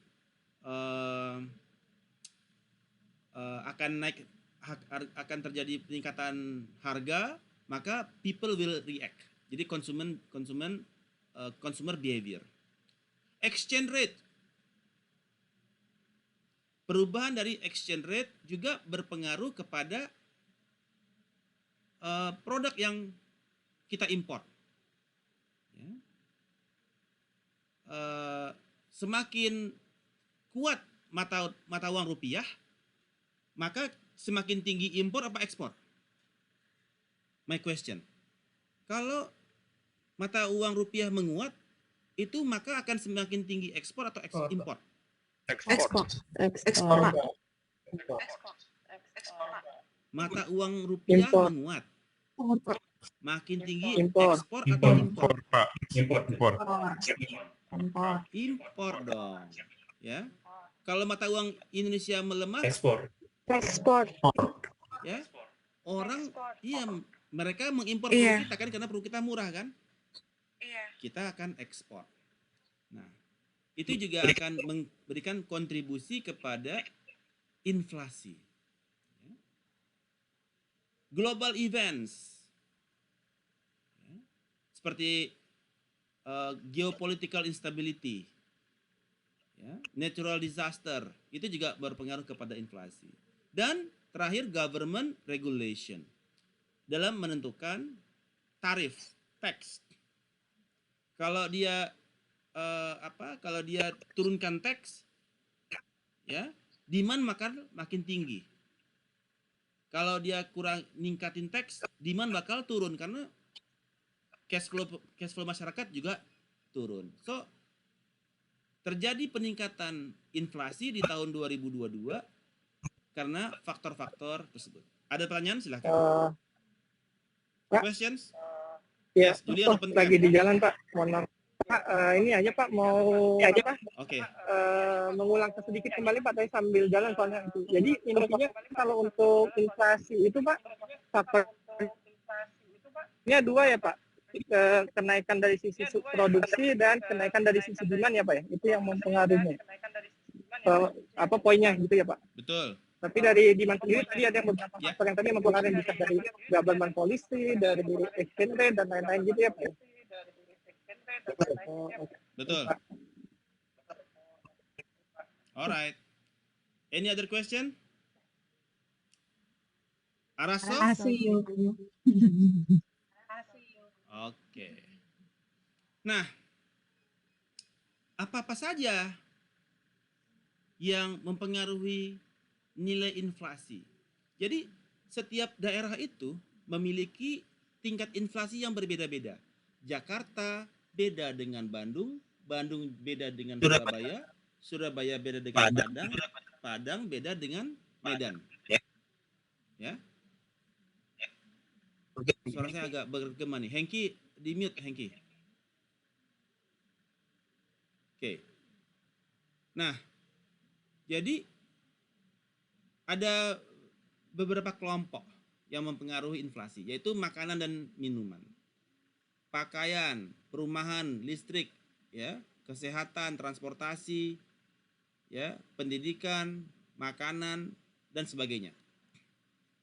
akan terjadi peningkatan harga, maka people will react. Jadi consumer behavior. Exchange rate. Perubahan dari exchange rate juga berpengaruh kepada produk yang kita import. Ya. Semakin kuat mata uang rupiah, maka semakin tinggi impor apa ekspor? My question. Kalau mata uang rupiah menguat, itu maka akan semakin tinggi ekspor atau impor? Ekspor. Mata uang rupiah menguat, makin tinggi ekspor atau impor? Pak. Impor. Impor dong, ya. Kalau mata uang Indonesia melemah, Ekspor. ya, orang, iya, mereka mengimpor Iya. produk kita kan karena produk kita murah kan? Kita akan ekspor. Nah, itu juga akan memberikan kontribusi kepada inflasi. Global events, ya, seperti geopolitical instability, ya, natural disaster, itu juga berpengaruh kepada inflasi. Dan terakhir government regulation dalam menentukan tarif, tax. Kalau dia kalau dia turunkan tax, ya, demand makin tinggi. Kalau dia kurang ningkatin tax, demand bakal turun karena cash flow masyarakat juga turun. So, terjadi peningkatan inflasi di tahun 2022 karena faktor-faktor tersebut. Ada pertanyaan? Silahkan. Pak. Questions? Ya, Yes, Julian, open cam. lagi di jalan Pak. Mohon maaf. Pak, ini aja Pak mau Oke. mengulang sedikit kembali Pak, tadi sambil jalan soalnya itu. Jadi intinya kalau untuk inflasi itu Pak, faktornya dua ya Pak. Kenaikan dari sisi produksi dan kenaikan dari sisi demand ya Pak ya. Itu yang mempengaruhinya. Poinnya gitu ya Pak. Betul. Tapi dari demand sendiri tadi ada yang beberapa faktor yang tadi mempengaruhi, bisa dari government policy, dari exchange rate dan lain-lain gitu ya Pak. Betul. Alright. Any other question? Araso? Oke. Nah, apa-apa saja yang mempengaruhi nilai inflasi? Jadi, setiap daerah itu memiliki tingkat inflasi yang berbeda-beda. Jakarta beda dengan Bandung, Bandung beda dengan Surabaya, Surabaya beda dengan Padang, Padang beda dengan Medan. Ya. Suara saya agak bergema nih. Hengki, di mute Hengki. Oke. Nah, jadi ada beberapa kelompok yang mempengaruhi inflasi, yaitu makanan dan minuman, pakaian, perumahan, listrik, ya, kesehatan, transportasi, ya, pendidikan, makanan, dan sebagainya.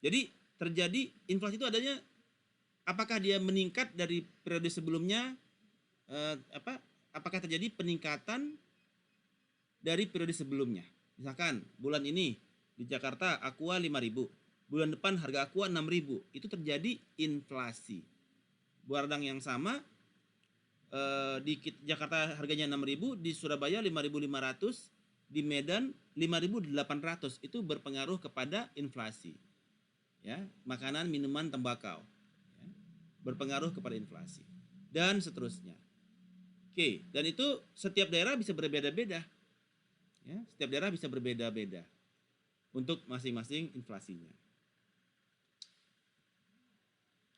Jadi terjadi inflasi itu adanya, apakah dia meningkat dari periode sebelumnya apakah terjadi peningkatan dari periode sebelumnya. Misalkan bulan ini di Jakarta Aqua 5.000, bulan depan harga Aqua 6.000, itu terjadi inflasi. Barang yang sama di Jakarta harganya 6.000, di Surabaya 5.500, di Medan 5.800, itu berpengaruh kepada inflasi. Ya, makanan, minuman, tembakau, ya, berpengaruh kepada inflasi dan seterusnya. Oke, dan itu setiap daerah bisa berbeda-beda. Ya, setiap daerah bisa berbeda-beda untuk masing-masing inflasinya.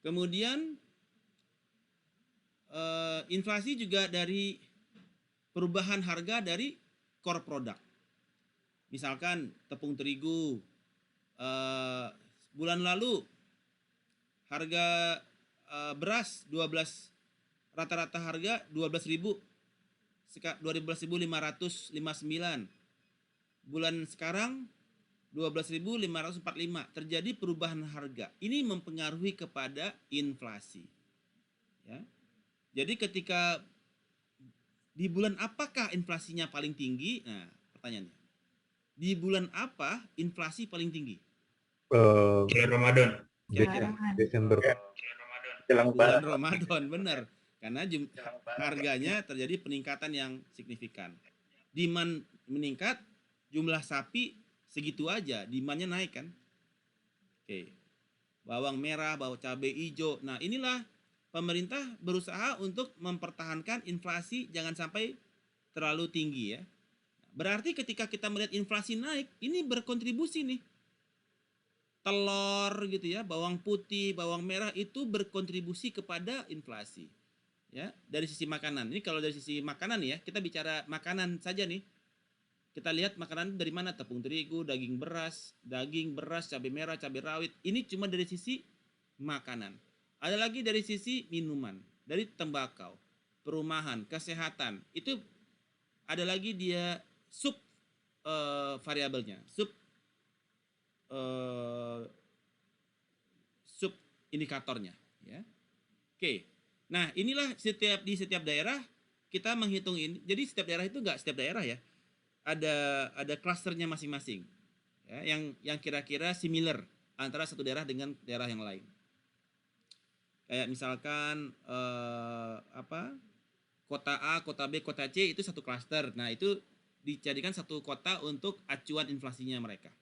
Kemudian inflasi juga dari perubahan harga dari core product. Misalkan tepung terigu, bulan lalu harga beras 12, rata-rata harga 12.000, 12.559. Bulan sekarang 12.545, terjadi perubahan harga. Ini mempengaruhi kepada inflasi. Ya. Jadi ketika di bulan apakah inflasinya paling tinggi? Nah, pertanyaannya. Di bulan apa inflasi paling tinggi? Ramadan. Desember. Jelang Bulan Lebaran. Ramadan, benar. Karena harganya terjadi peningkatan yang signifikan. Demand meningkat, jumlah sapi segitu aja, demand-nya naik kan? Oke. Bawang merah, bawang cabai hijau. Nah, inilah pemerintah berusaha untuk mempertahankan inflasi jangan sampai terlalu tinggi ya. Berarti ketika kita melihat inflasi naik, ini berkontribusi nih. Telur gitu ya, bawang putih, bawang merah itu berkontribusi kepada inflasi. Ya, dari sisi makanan. Ini kalau dari sisi makanan ya, kita bicara makanan saja nih. Kita lihat makanan dari mana? Tepung terigu, daging beras, cabai merah, cabai rawit. Ini cuma dari sisi makanan. Ada lagi dari sisi minuman, dari tembakau, perumahan, kesehatan. Itu ada lagi dia sub variabelnya, sub indikatornya. Ya. Oke. Nah, inilah di setiap daerah kita menghitung ini. Jadi setiap daerah itu enggak setiap daerah ya. Ada klasternya masing-masing. Ya, yang kira-kira similar antara satu daerah dengan daerah yang lain. Kayak misalkan kota A, kota B, kota C itu satu klaster. Nah, itu dijadikan satu kota untuk acuan inflasinya mereka.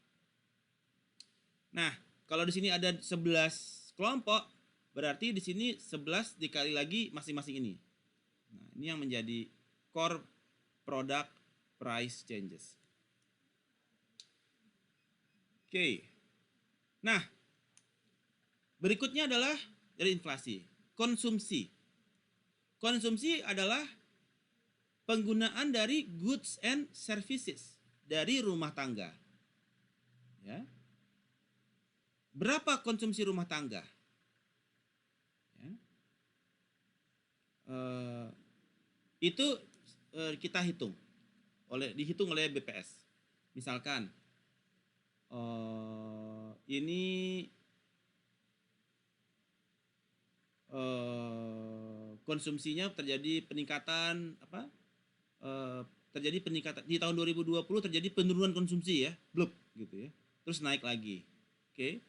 Nah, kalau di sini ada 11 kelompok, berarti di sini 11 dikali lagi masing-masing ini. Nah, ini yang menjadi core product price changes. Oke. Nah, berikutnya adalah dari inflasi, konsumsi. Konsumsi adalah penggunaan dari goods and services dari rumah tangga. Ya. Berapa konsumsi rumah tangga? Ya. Itu kita dihitung oleh BPS. Misalkan ini konsumsinya terjadi peningkatan terjadi peningkatan di tahun 2020, terjadi penurunan konsumsi ya, blub gitu ya. Terus naik lagi. Oke.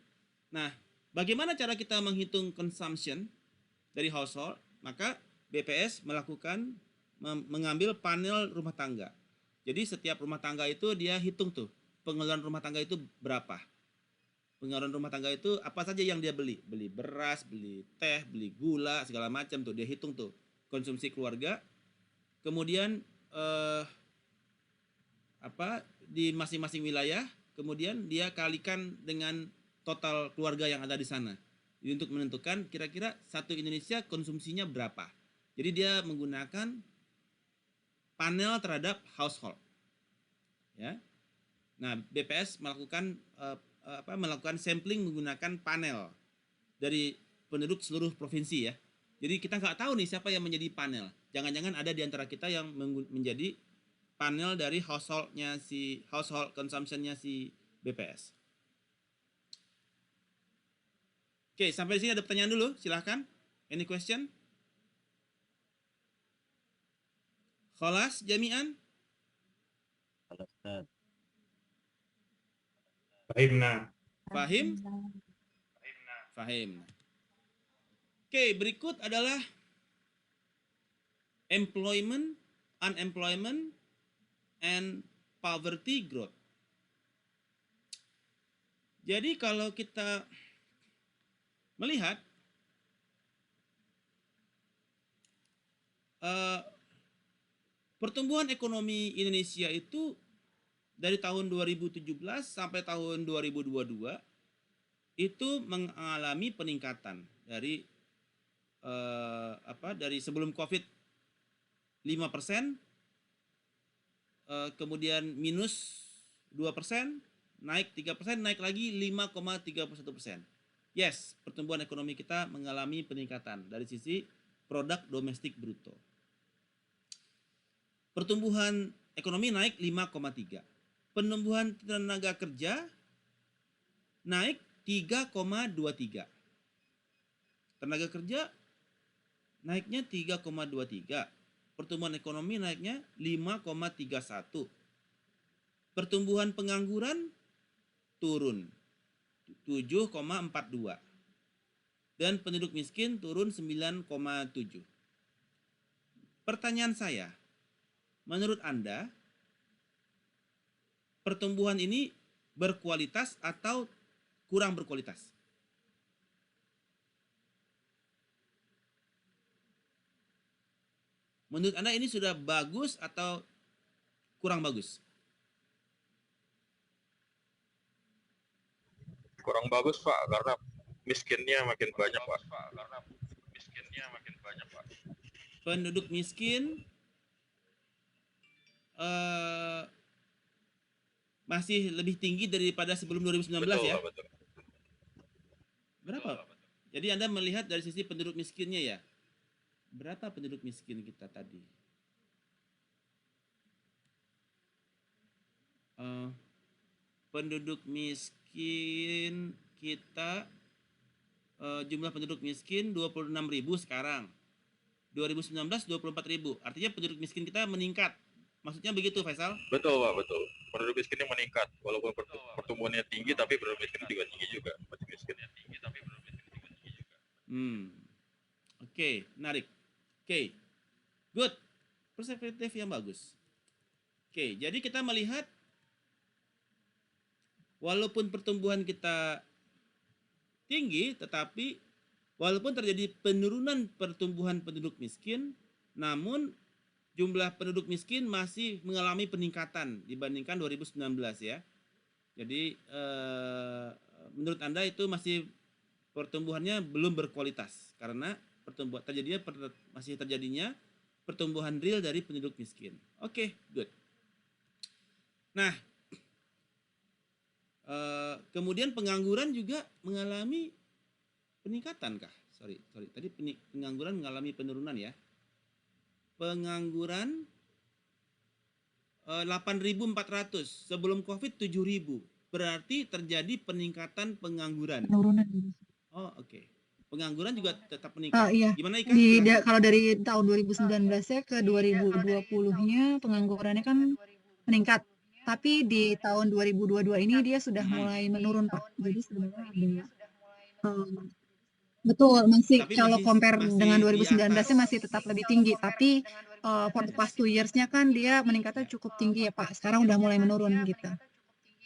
Nah, bagaimana cara kita menghitung consumption dari household? Maka BPS mengambil panel rumah tangga. Jadi setiap rumah tangga itu dia hitung tuh, pengeluaran rumah tangga itu berapa. Pengeluaran rumah tangga itu apa saja yang dia beli. Beli beras, beli teh, beli gula, segala macam tuh. Dia hitung tuh konsumsi keluarga. Kemudian di masing-masing wilayah, kemudian dia kalikan dengan total keluarga yang ada di sana. Jadi untuk menentukan kira-kira satu Indonesia konsumsinya berapa. Jadi dia menggunakan panel terhadap household. Ya. Nah, BPS melakukan sampling menggunakan panel dari penduduk seluruh provinsi ya. Jadi kita nggak tahu nih siapa yang menjadi panel. Jangan-jangan ada di antara kita yang menjadi panel dari household consumption-nya si BPS. Oke, sampai di sini ada pertanyaan dulu, silahkan. Any question? Khalas jami'an? Fahimna. Fahim? Fahim. Oke, berikut adalah employment, unemployment, and poverty growth. Jadi kalau kita melihat pertumbuhan ekonomi Indonesia itu dari tahun 2017 sampai tahun 2022 itu mengalami peningkatan dari dari sebelum Covid 5%, kemudian minus 2%, naik 3%, naik lagi 5,31%. Yes, pertumbuhan ekonomi kita mengalami peningkatan dari sisi produk domestik bruto. Pertumbuhan ekonomi naik 5,3. Penumbuhan tenaga kerja naik 3,23. Tenaga kerja naiknya 3,23. Pertumbuhan ekonomi naiknya 5,31. Pertumbuhan pengangguran turun 7,42. Dan penduduk miskin turun 9,7. Pertanyaan saya, menurut Anda, pertumbuhan ini berkualitas atau kurang berkualitas? Menurut Anda ini sudah bagus atau kurang bagus? Kurang bagus Pak, karena miskinnya makin banyak Pak. Penduduk miskin masih lebih tinggi daripada sebelum 2019 Betul, ya? Pak, betul. Berapa? Jadi Anda melihat dari sisi penduduk miskinnya ya? Berapa penduduk miskin kita tadi? Penduduk miskin kita, jumlah penduduk miskin 26.000 sekarang. 2019 24.000. Artinya penduduk miskin kita meningkat. Maksudnya begitu, Faisal? Betul Pak, betul. Penduduk miskinnya meningkat, walaupun pertumbuhannya tinggi, tapi penduduk miskin juga tinggi juga. Oke, menarik. Oke, good. Perspektif yang bagus. Oke, jadi kita melihat walaupun pertumbuhan kita tinggi, tetapi walaupun terjadi penurunan pertumbuhan penduduk miskin, namun jumlah penduduk miskin masih mengalami peningkatan dibandingkan 2019 ya. Jadi menurut Anda itu masih pertumbuhannya belum berkualitas karena masih terjadinya pertumbuhan real dari penduduk miskin. Oke, good. Nah, kemudian pengangguran juga mengalami peningkatan kah? Sorry. Tadi pengangguran mengalami penurunan ya. Pengangguran 8.400, sebelum Covid 7.000. Berarti terjadi peningkatan pengangguran. Penurunan. Oh, oke. Pengangguran juga tetap meningkat. Iya. Gimana Ika? Kalau dari tahun 2019-nya ke 2020-nya penganggurannya kan meningkat. Tapi di tahun 2022 ini dia sudah mulai menurun, Pak. Jadi sebenarnya ada betul, kalau compare dengan 2019-nya masih tetap lebih tinggi, tapi for the past 2 years-nya kan dia meningkatnya cukup tinggi ya Pak. Sekarang udah mulai menurun gitu.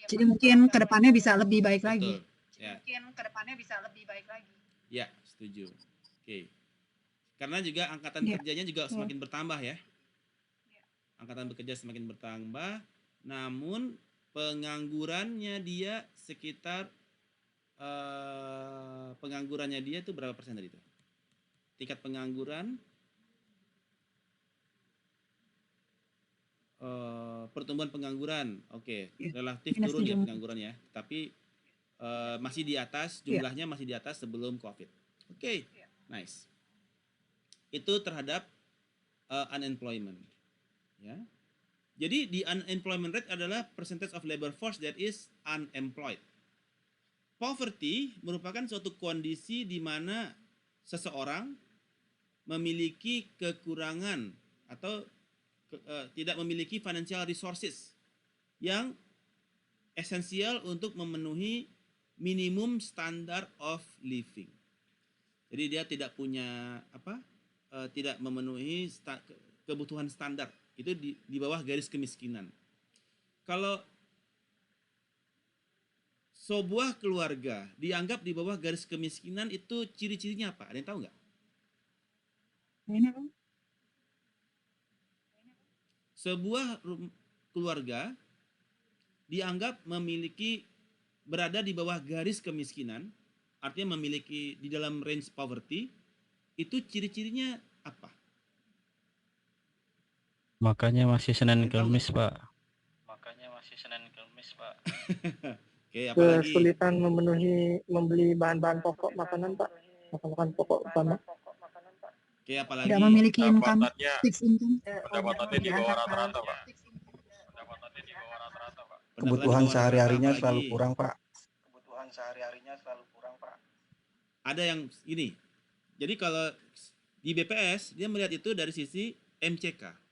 Jadi mungkin kedepannya bisa lebih baik lagi. Ya, setuju. Oke. Karena juga angkatan kerjanya juga semakin bertambah ya. Angkatan bekerja semakin bertambah, namun penganggurannya dia sekitar penganggurannya dia itu berapa persen tadi itu? Tingkat pengangguran, pertumbuhan pengangguran, oke, relatif turun ya penganggurannya, tapi masih di atas, jumlahnya masih di atas sebelum Covid. Oke, nice. Itu terhadap unemployment, ya. Jadi di unemployment rate adalah percentage of labor force that is unemployed. Poverty merupakan suatu kondisi di mana seseorang memiliki kekurangan atau tidak memiliki financial resources yang esensial untuk memenuhi minimum standard of living. Jadi dia tidak punya tidak memenuhi kebutuhan standar, itu di bawah garis kemiskinan. Kalau sebuah keluarga dianggap di bawah garis kemiskinan, itu ciri-cirinya apa? Ada yang tahu nggak? Sebuah keluarga dianggap berada di bawah garis kemiskinan, artinya memiliki di dalam range poverty, itu ciri-cirinya apa? Makanya masih Senin Tahu Kamis, nggak? Pak. Makanya masih Senin Kamis, Pak. Oke, apalagi? Kesulitan membeli bahan-bahan pokok makanan, Pak. Makan pokok utama. Oke, apalagi? Tidak memiliki income, Pendapatannya fixed income. pendapatannya di bawah rata-rata, Pak. Pendapatannya di bawah rata-rata, Pak. Kebutuhan sehari-harinya apalagi? selalu kurang, Pak. Kebutuhan sehari-harinya selalu kurang, Pak. Ada yang ini. Jadi kalau di BPS dia melihat itu dari sisi MCK.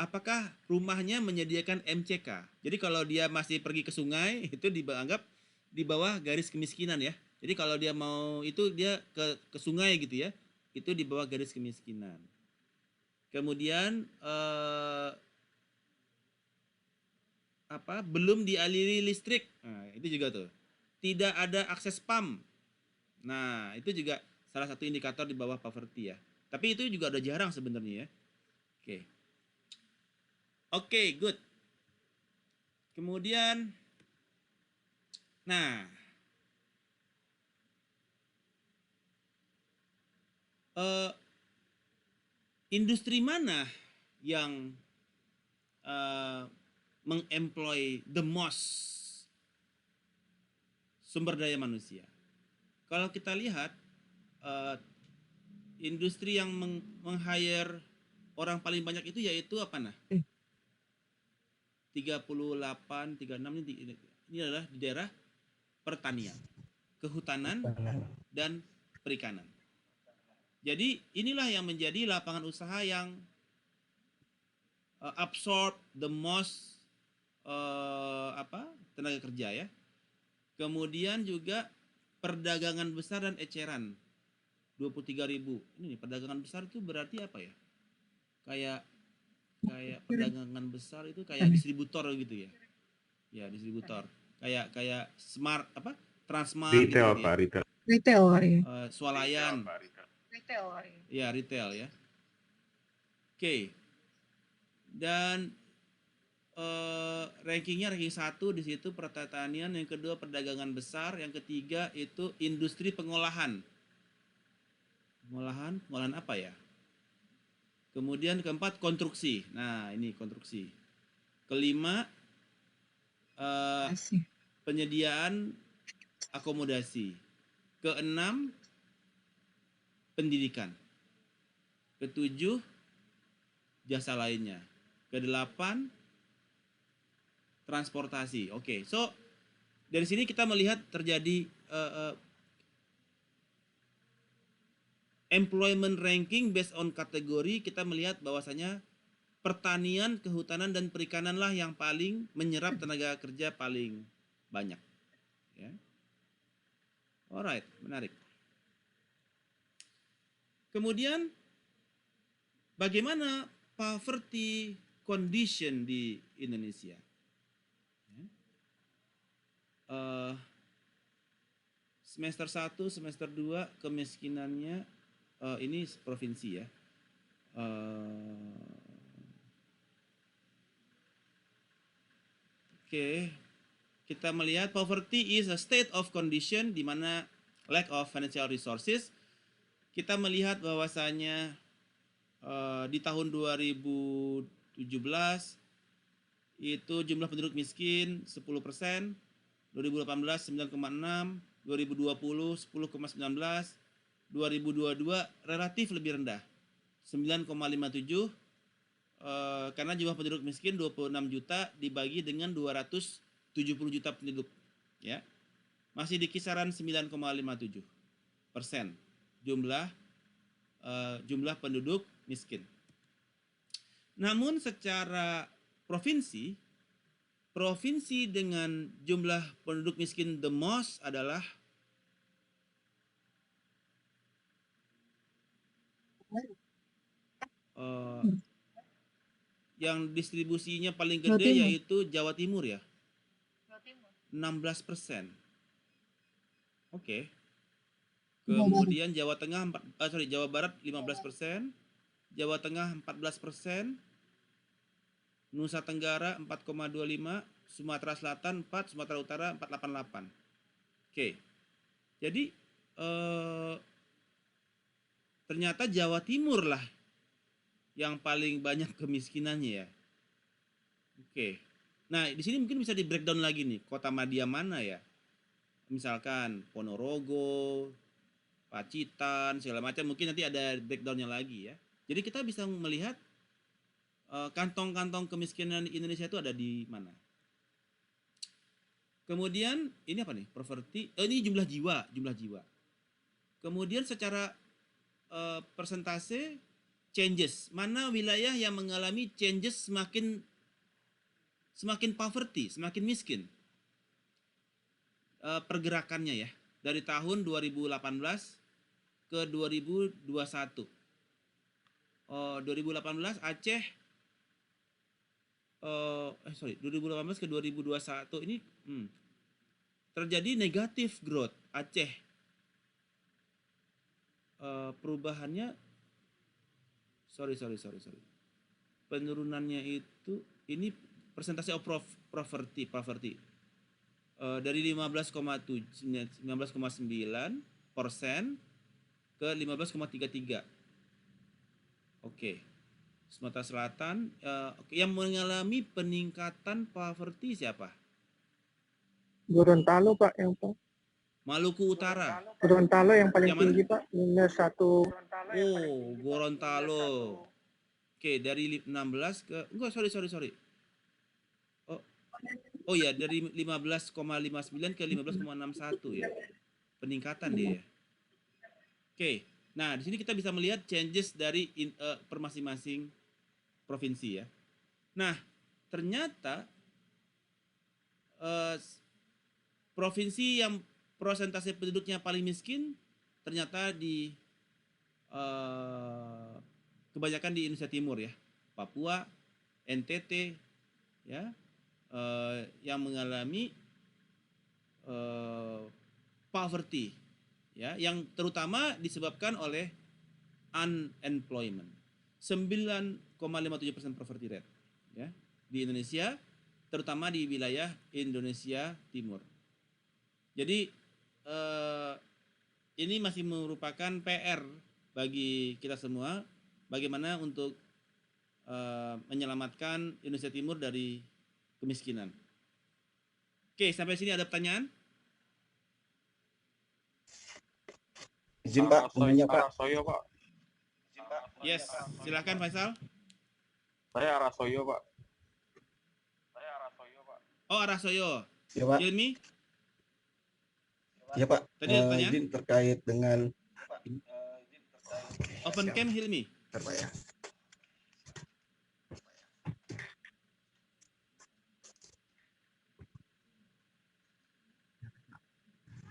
Apakah rumahnya menyediakan MCK? Jadi kalau dia masih pergi ke sungai, itu dianggap di bawah garis kemiskinan ya. Jadi kalau dia mau itu dia ke sungai gitu ya, itu di bawah garis kemiskinan. Kemudian belum dialiri listrik. Nah, itu juga tuh. Tidak ada akses PAM. Nah, itu juga salah satu indikator di bawah poverty ya. Tapi itu juga udah jarang sebenarnya ya. Oke, good. Kemudian, nah, industri mana yang mengemploy the most sumber daya manusia? Kalau kita lihat, industri yang meng-hire orang paling banyak itu yaitu apa nah? 38, 36 ini adalah di daerah pertanian, kehutanan, dan perikanan. Jadi inilah yang menjadi lapangan usaha yang absorb the most tenaga kerja ya. Kemudian juga perdagangan besar dan eceran 23.000. Ini perdagangan besar itu berarti apa ya? Kayak perdagangan besar itu kayak distributor gitu ya. Ya, distributor. Kayak smart Transmart Retail, gitu Pak, ya. retail. Retail kali. Swalayan. Retail kali. Ya, retail ya. Oke. Dan ranking 1 di situ pertanian, yang kedua perdagangan besar, yang ketiga itu industri pengolahan. Pengolahan apa ya? Kemudian keempat konstruksi. Nah, ini konstruksi. Kelima penyediaan akomodasi. Keenam pendidikan. Ketujuh jasa lainnya. Kedelapan transportasi. Oke, so dari sini kita melihat terjadi employment ranking based on kategori. Kita melihat bahwasanya pertanian, kehutanan, dan perikanan lah yang paling menyerap tenaga kerja paling banyak. Ya. Alright, menarik. Kemudian bagaimana poverty condition di Indonesia? Semester 1, semester 2 kemiskinannya ini provinsi ya. Oke. Kita melihat poverty is a state of condition di mana lack of financial resources. Kita melihat bahwasanya di tahun 2017 itu jumlah penduduk miskin 10%, 2018 9,6, 2020 10,19, 2022 relatif lebih rendah 9,57, karena jumlah penduduk miskin 26 juta dibagi dengan 270 juta penduduk ya, masih di kisaran 9,57% jumlah penduduk miskin. Namun secara provinsi, provinsi dengan jumlah penduduk miskin the most adalah yang distribusinya paling Jawa gede Timur. yaitu Jawa Timur ya. 16%. Oke. Kemudian Jawa Tengah Jawa Barat 15%, Jawa Tengah 14%, Nusa Tenggara 4,25, Sumatera Selatan 4, Sumatera Utara 4,88. Oke. Jadi ternyata Jawa Timur lah yang paling banyak kemiskinannya ya. Oke. Nah, di sini mungkin bisa di breakdown lagi nih, kota madya mana ya? Misalkan Ponorogo, Pacitan, segala macam, mungkin nanti ada breakdownnya lagi ya. Jadi kita bisa melihat kantong-kantong kemiskinan di Indonesia itu ada di mana. Kemudian ini apa nih? Properti. Ini jumlah jiwa. Kemudian secara persentase changes, mana wilayah yang mengalami changes semakin poverty, semakin miskin. Pergerakannya ya, dari tahun 2018 ke 2021. 2018 Aceh 2018 ke 2021 ini terjadi negatif growth Aceh. Perubahannya sorry. Penurunannya itu ini persentase of poverty dari 19,9% ke 15,33%. Oke. Sumatera Selatan yang mengalami peningkatan poverty siapa? Gorontalo Pak yang Pak. Maluku Utara. Gorontalo yang paling Yang mana? tinggi Pak, -1. Oh, Gorontalo. Oke, dari 16 ke enggak, sorry. Oh ya, dari 15,59 ke 15,61 ya. Peningkatan dia. Oke. Nah, di sini kita bisa melihat changes dari per masing-masing provinsi ya. Nah, ternyata provinsi yang persentase penduduknya paling miskin ternyata di kebanyakan di Indonesia Timur ya. Papua, NTT ya, yang mengalami poverty ya, yang terutama disebabkan oleh unemployment. 9,57% poverty rate ya di Indonesia, terutama di wilayah Indonesia Timur. Jadi ini masih merupakan PR bagi kita semua, bagaimana untuk menyelamatkan Indonesia Timur dari kemiskinan. Oke, sampai sini ada pertanyaan? Izin Pak, umumnya Pak. Arasoyo Pak. Yes, silakan Faisal. Saya Arasoyo Pak. Oh, Arasoyo. Ya Pak. Hilmi? Ya Pak. Tadi ada pertanyaan? Izin terkait dengan Open cam Hilmi. Pak ya.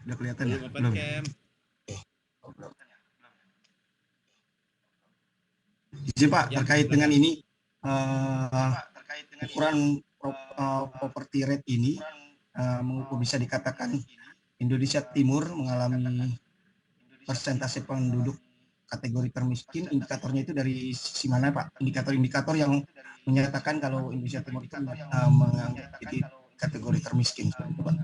Udah kelihatan ya? Open cam. Izin Pak, Ya, terkait dengan ini ukuran poverty rate ini bisa dikatakan Indonesia Timur mengalami persentase penduduk kategori termiskin. Indikatornya itu dari sisi mana Pak? Indikator-indikator yang menyatakan kalau Indonesia Timur itu menjadi kategori termiskin seperti itu Pak.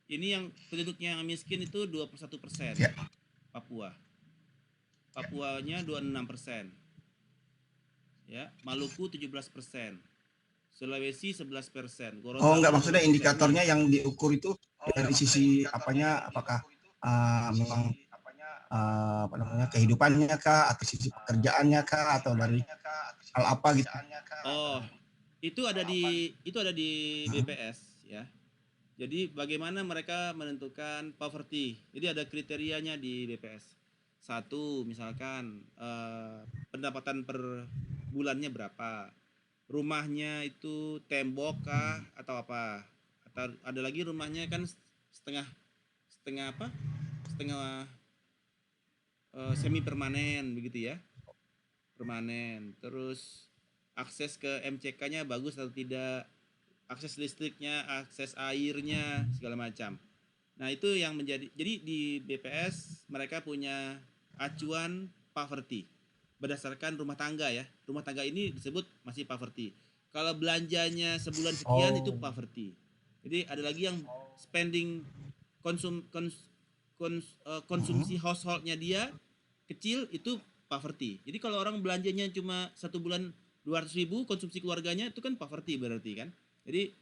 Ini yang penduduknya yang miskin itu 21%. Ya. Papuanya 26%. Ya, Maluku 17%. Sulawesi 11%. Gorontalo enggak, maksudnya indikatornya yang diukur itu dari sisi apanya, apakah memang kehidupannya kah, atau sisi pekerjaannya kah, atau dari hal apa gitu? Oh, itu ada di BPS ya. Jadi bagaimana mereka menentukan poverty? Jadi ada kriterianya di BPS. Satu, misalkan pendapatan per bulannya berapa? Rumahnya itu tembok kah atau apa? Atau ada lagi rumahnya kan setengah apa? Setengah semi permanen begitu ya. Permanen. Terus akses ke MCK-nya bagus atau tidak? Akses listriknya, akses airnya, segala macam. Nah, itu yang menjadi, jadi di BPS mereka punya acuan poverty berdasarkan rumah tangga ya. Rumah tangga ini disebut masih poverty. Kalau belanjanya sebulan sekian itu poverty. Jadi ada lagi yang spending konsumsi householdnya dia kecil itu poverty. Jadi kalau orang belanjanya cuma satu bulan 200.000, konsumsi keluarganya itu kan poverty berarti kan. Jadi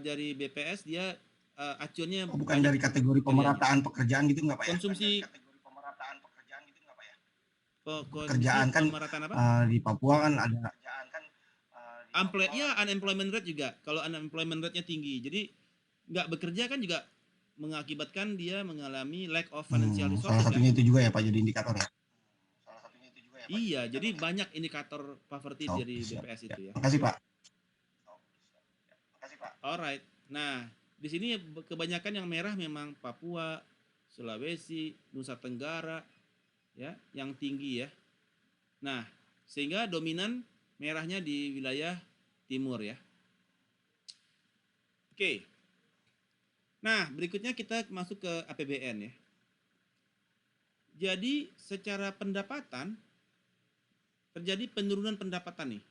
dari BPS dia acuannya bukan dari kategori pemerataan pekerjaan gitu nggak Pak ya? Konsumsi pekerjaan kan di Papua kan ada unemployment rate juga. Kalau unemployment rate-nya tinggi, jadi nggak bekerja kan juga mengakibatkan dia mengalami lack of financial resources. Salah satunya itu juga ya Pak, jadi indikator ya. Iya, jadi banyak indikator poverty dari BPS itu ya. Makasih Pak. Alright. Nah, di sini kebanyakan yang merah memang Papua, Sulawesi, Nusa Tenggara, ya, yang tinggi ya. Nah, sehingga dominan merahnya di wilayah timur ya. Oke. Nah, berikutnya kita masuk ke APBN ya. Jadi secara pendapatan terjadi penurunan pendapatan nih.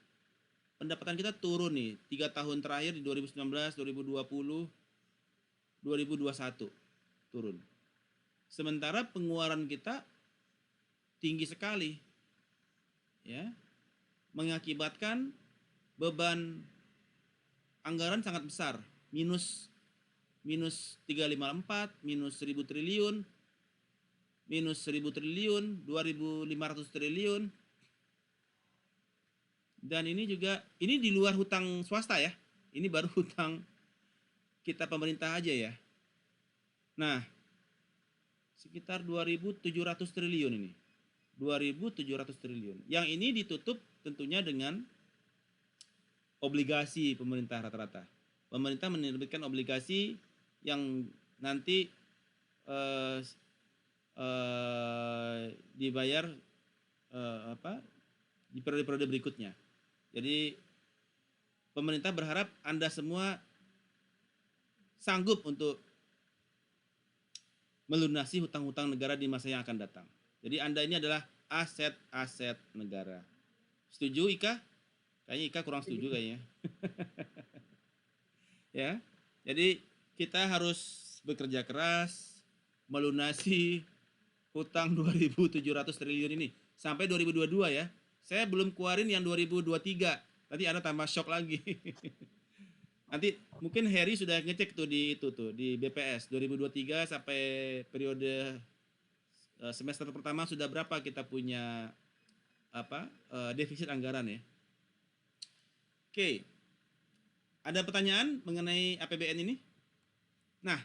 Pendapatan kita turun nih 3 tahun terakhir di 2019, 2020, 2021 turun. Sementara pengeluaran kita tinggi sekali. Ya. Mengakibatkan beban anggaran sangat besar, minus 354, minus 1.000 triliun, minus 1.000 triliun, 2.500 triliun. Dan ini juga, ini di luar hutang swasta ya. Ini baru hutang kita pemerintah aja ya. Nah, sekitar 2.700 triliun ini. 2.700 triliun. Yang ini ditutup tentunya dengan obligasi pemerintah rata-rata. Pemerintah menerbitkan obligasi yang nanti dibayar di periode-periode berikutnya. Jadi pemerintah berharap Anda semua sanggup untuk melunasi hutang-hutang negara di masa yang akan datang. Jadi Anda ini adalah aset-aset negara. Setuju Ika? Kayaknya Ika kurang setuju kayaknya. Ya. Jadi kita harus bekerja keras melunasi hutang 2.700 triliun ini sampai 2022 ya. Saya belum keluarin yang 2023. Nanti Anda tambah shock lagi. Nanti mungkin Harry sudah ngecek tuh di BPS 2023 sampai periode semester pertama sudah berapa kita punya defisit anggaran ya. Oke. Ada pertanyaan mengenai APBN ini? Nah,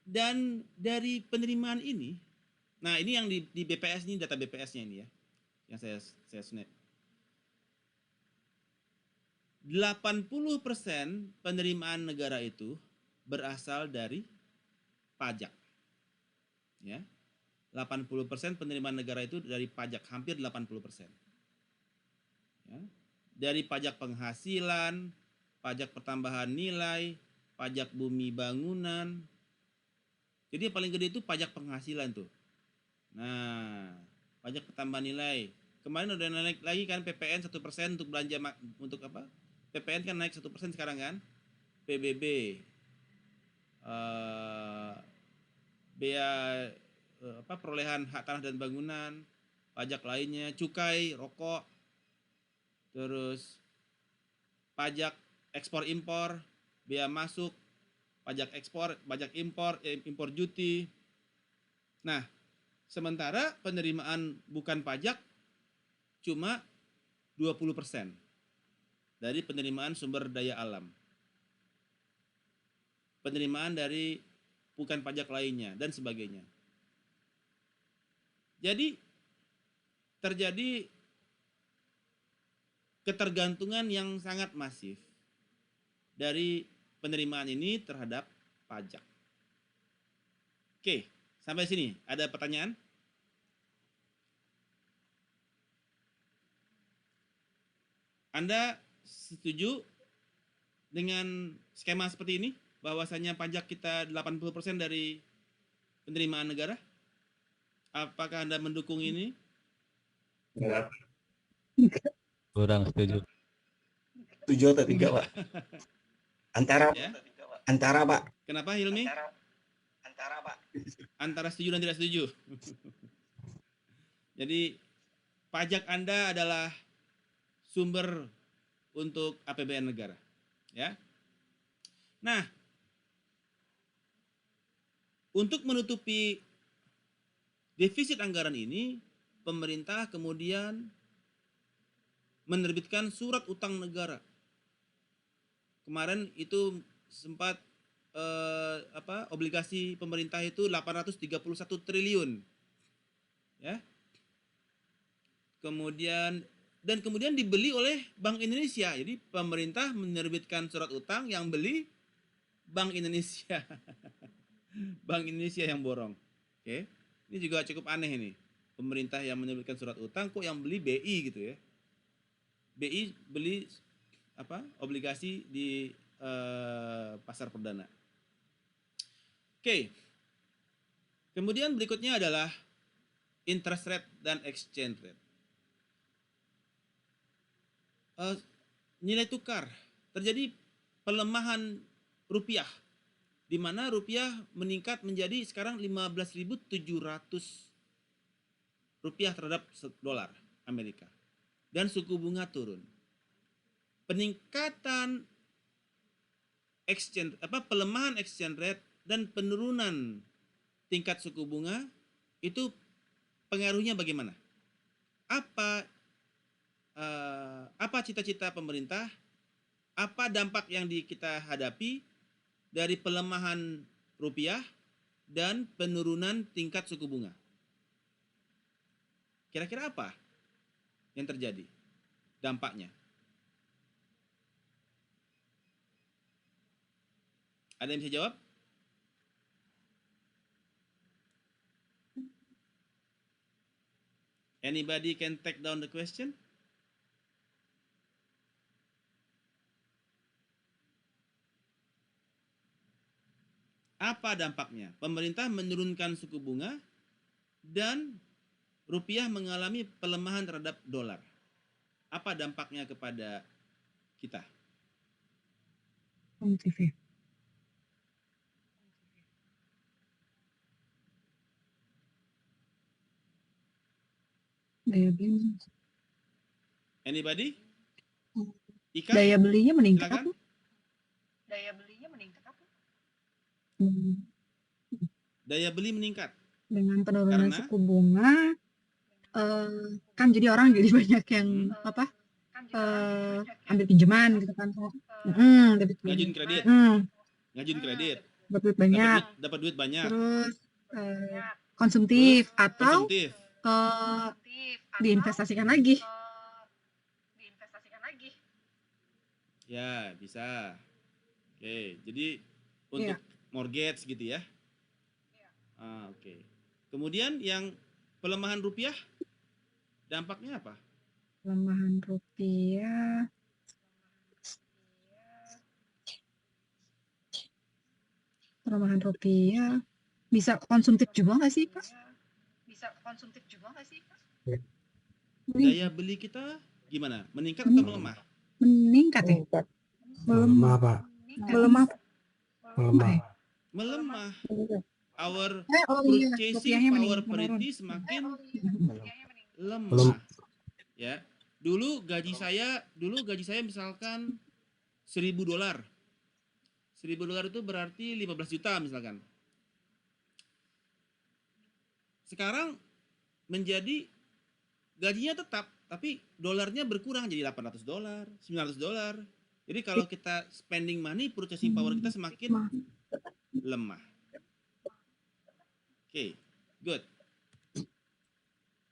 dan dari penerimaan ini, nah ini yang di BPS ini, data BPS-nya ini ya, yang saya snap. 80% penerimaan negara itu berasal dari pajak. Ya. 80% penerimaan negara itu dari pajak, hampir 80%. Ya. Dari pajak penghasilan, pajak pertambahan nilai, pajak bumi bangunan. Jadi yang paling gede itu pajak penghasilan tuh. Nah, pajak pertambahan nilai. Kemarin udah naik lagi kan PPN 1% untuk belanja untuk apa? PPN kan naik 1% sekarang kan? PBB. Bea perolehan hak tanah dan bangunan, pajak lainnya, cukai, rokok, terus pajak ekspor impor, bea masuk, pajak ekspor, pajak impor, impor duty. Nah, sementara penerimaan bukan pajak cuma 20% dari penerimaan sumber daya alam. penerimaan dari bukan pajak lainnya, dan sebagainya. Jadi terjadi ketergantungan yang sangat masif dari penerimaan ini terhadap pajak. Oke, sampai sini ada pertanyaan? Anda setuju dengan skema seperti ini? Bahwasanya pajak kita 80% dari penerimaan negara? Apakah Anda mendukung ini? Enggak. Kurang setuju. Setuju atau tidak, Pak? Ya. Antara, Pak. Kenapa Hilmi? Antara, Pak. Antara setuju dan tidak setuju. Jadi pajak Anda adalah sumber untuk APBN negara, ya. Nah, untuk menutupi defisit anggaran ini, pemerintah kemudian menerbitkan surat utang negara. Kemarin itu sempat obligasi pemerintah itu 831 triliun. Ya. Kemudian dibeli oleh Bank Indonesia. Jadi pemerintah menerbitkan surat utang, yang beli Bank Indonesia. Bank Indonesia yang borong. Oke. Ini juga cukup aneh ini. Pemerintah yang menerbitkan surat utang, kok yang beli BI gitu ya. BI beli obligasi di pasar perdana. Oke. Kemudian berikutnya adalah interest rate dan exchange rate. Nilai tukar, terjadi pelemahan rupiah, di mana rupiah meningkat menjadi sekarang 15.700 rupiah terhadap dolar Amerika, dan suku bunga turun. Peningkatan pelemahan exchange rate dan penurunan tingkat suku bunga itu pengaruhnya bagaimana? Apa cita-cita pemerintah? Apa dampak yang kita hadapi dari pelemahan rupiah dan penurunan tingkat suku bunga? Kira-kira apa yang terjadi dampaknya? Ada yang bisa jawab? Anybody can take down the question? Apa dampaknya? Pemerintah menurunkan suku bunga dan rupiah mengalami pelemahan terhadap dolar. Apa dampaknya kepada kita? TV. Daya beli. Anybody? Ika? Daya belinya meningkat Silakan. apa? Daya beli meningkat. Dengan penurunan Karena? suku bunga, kan jadi orang jadi banyak yang ambil pinjaman gitu kan. Ngajuin kredit. Ngajuin kredit. Dapat duit banyak. Dapat duit banyak. Terus konsumtif atau Konsumtif. diinvestasikan lagi. Ya, bisa. Oke, jadi untuk mortgage gitu ya. Oke. Kemudian yang pelemahan rupiah, dampaknya apa? Pelemahan rupiah bisa konsumtif juga nggak sih, Pak? Daya beli kita gimana? Meningkat atau melemah? Meningkat ya? Melemah, Pak. Melemah. Melemah. Our Iya, purchasing rupiahnya power menurun. parity semakin lemah. Belum. Ya. Dulu gaji saya misalkan $1.000. $1.000 itu berarti 15 juta misalkan. Sekarang menjadi gajinya tetap, tapi dolarnya berkurang jadi $800, $900. Jadi kalau kita spending money, purchasing power kita semakin lemah. Oke, good.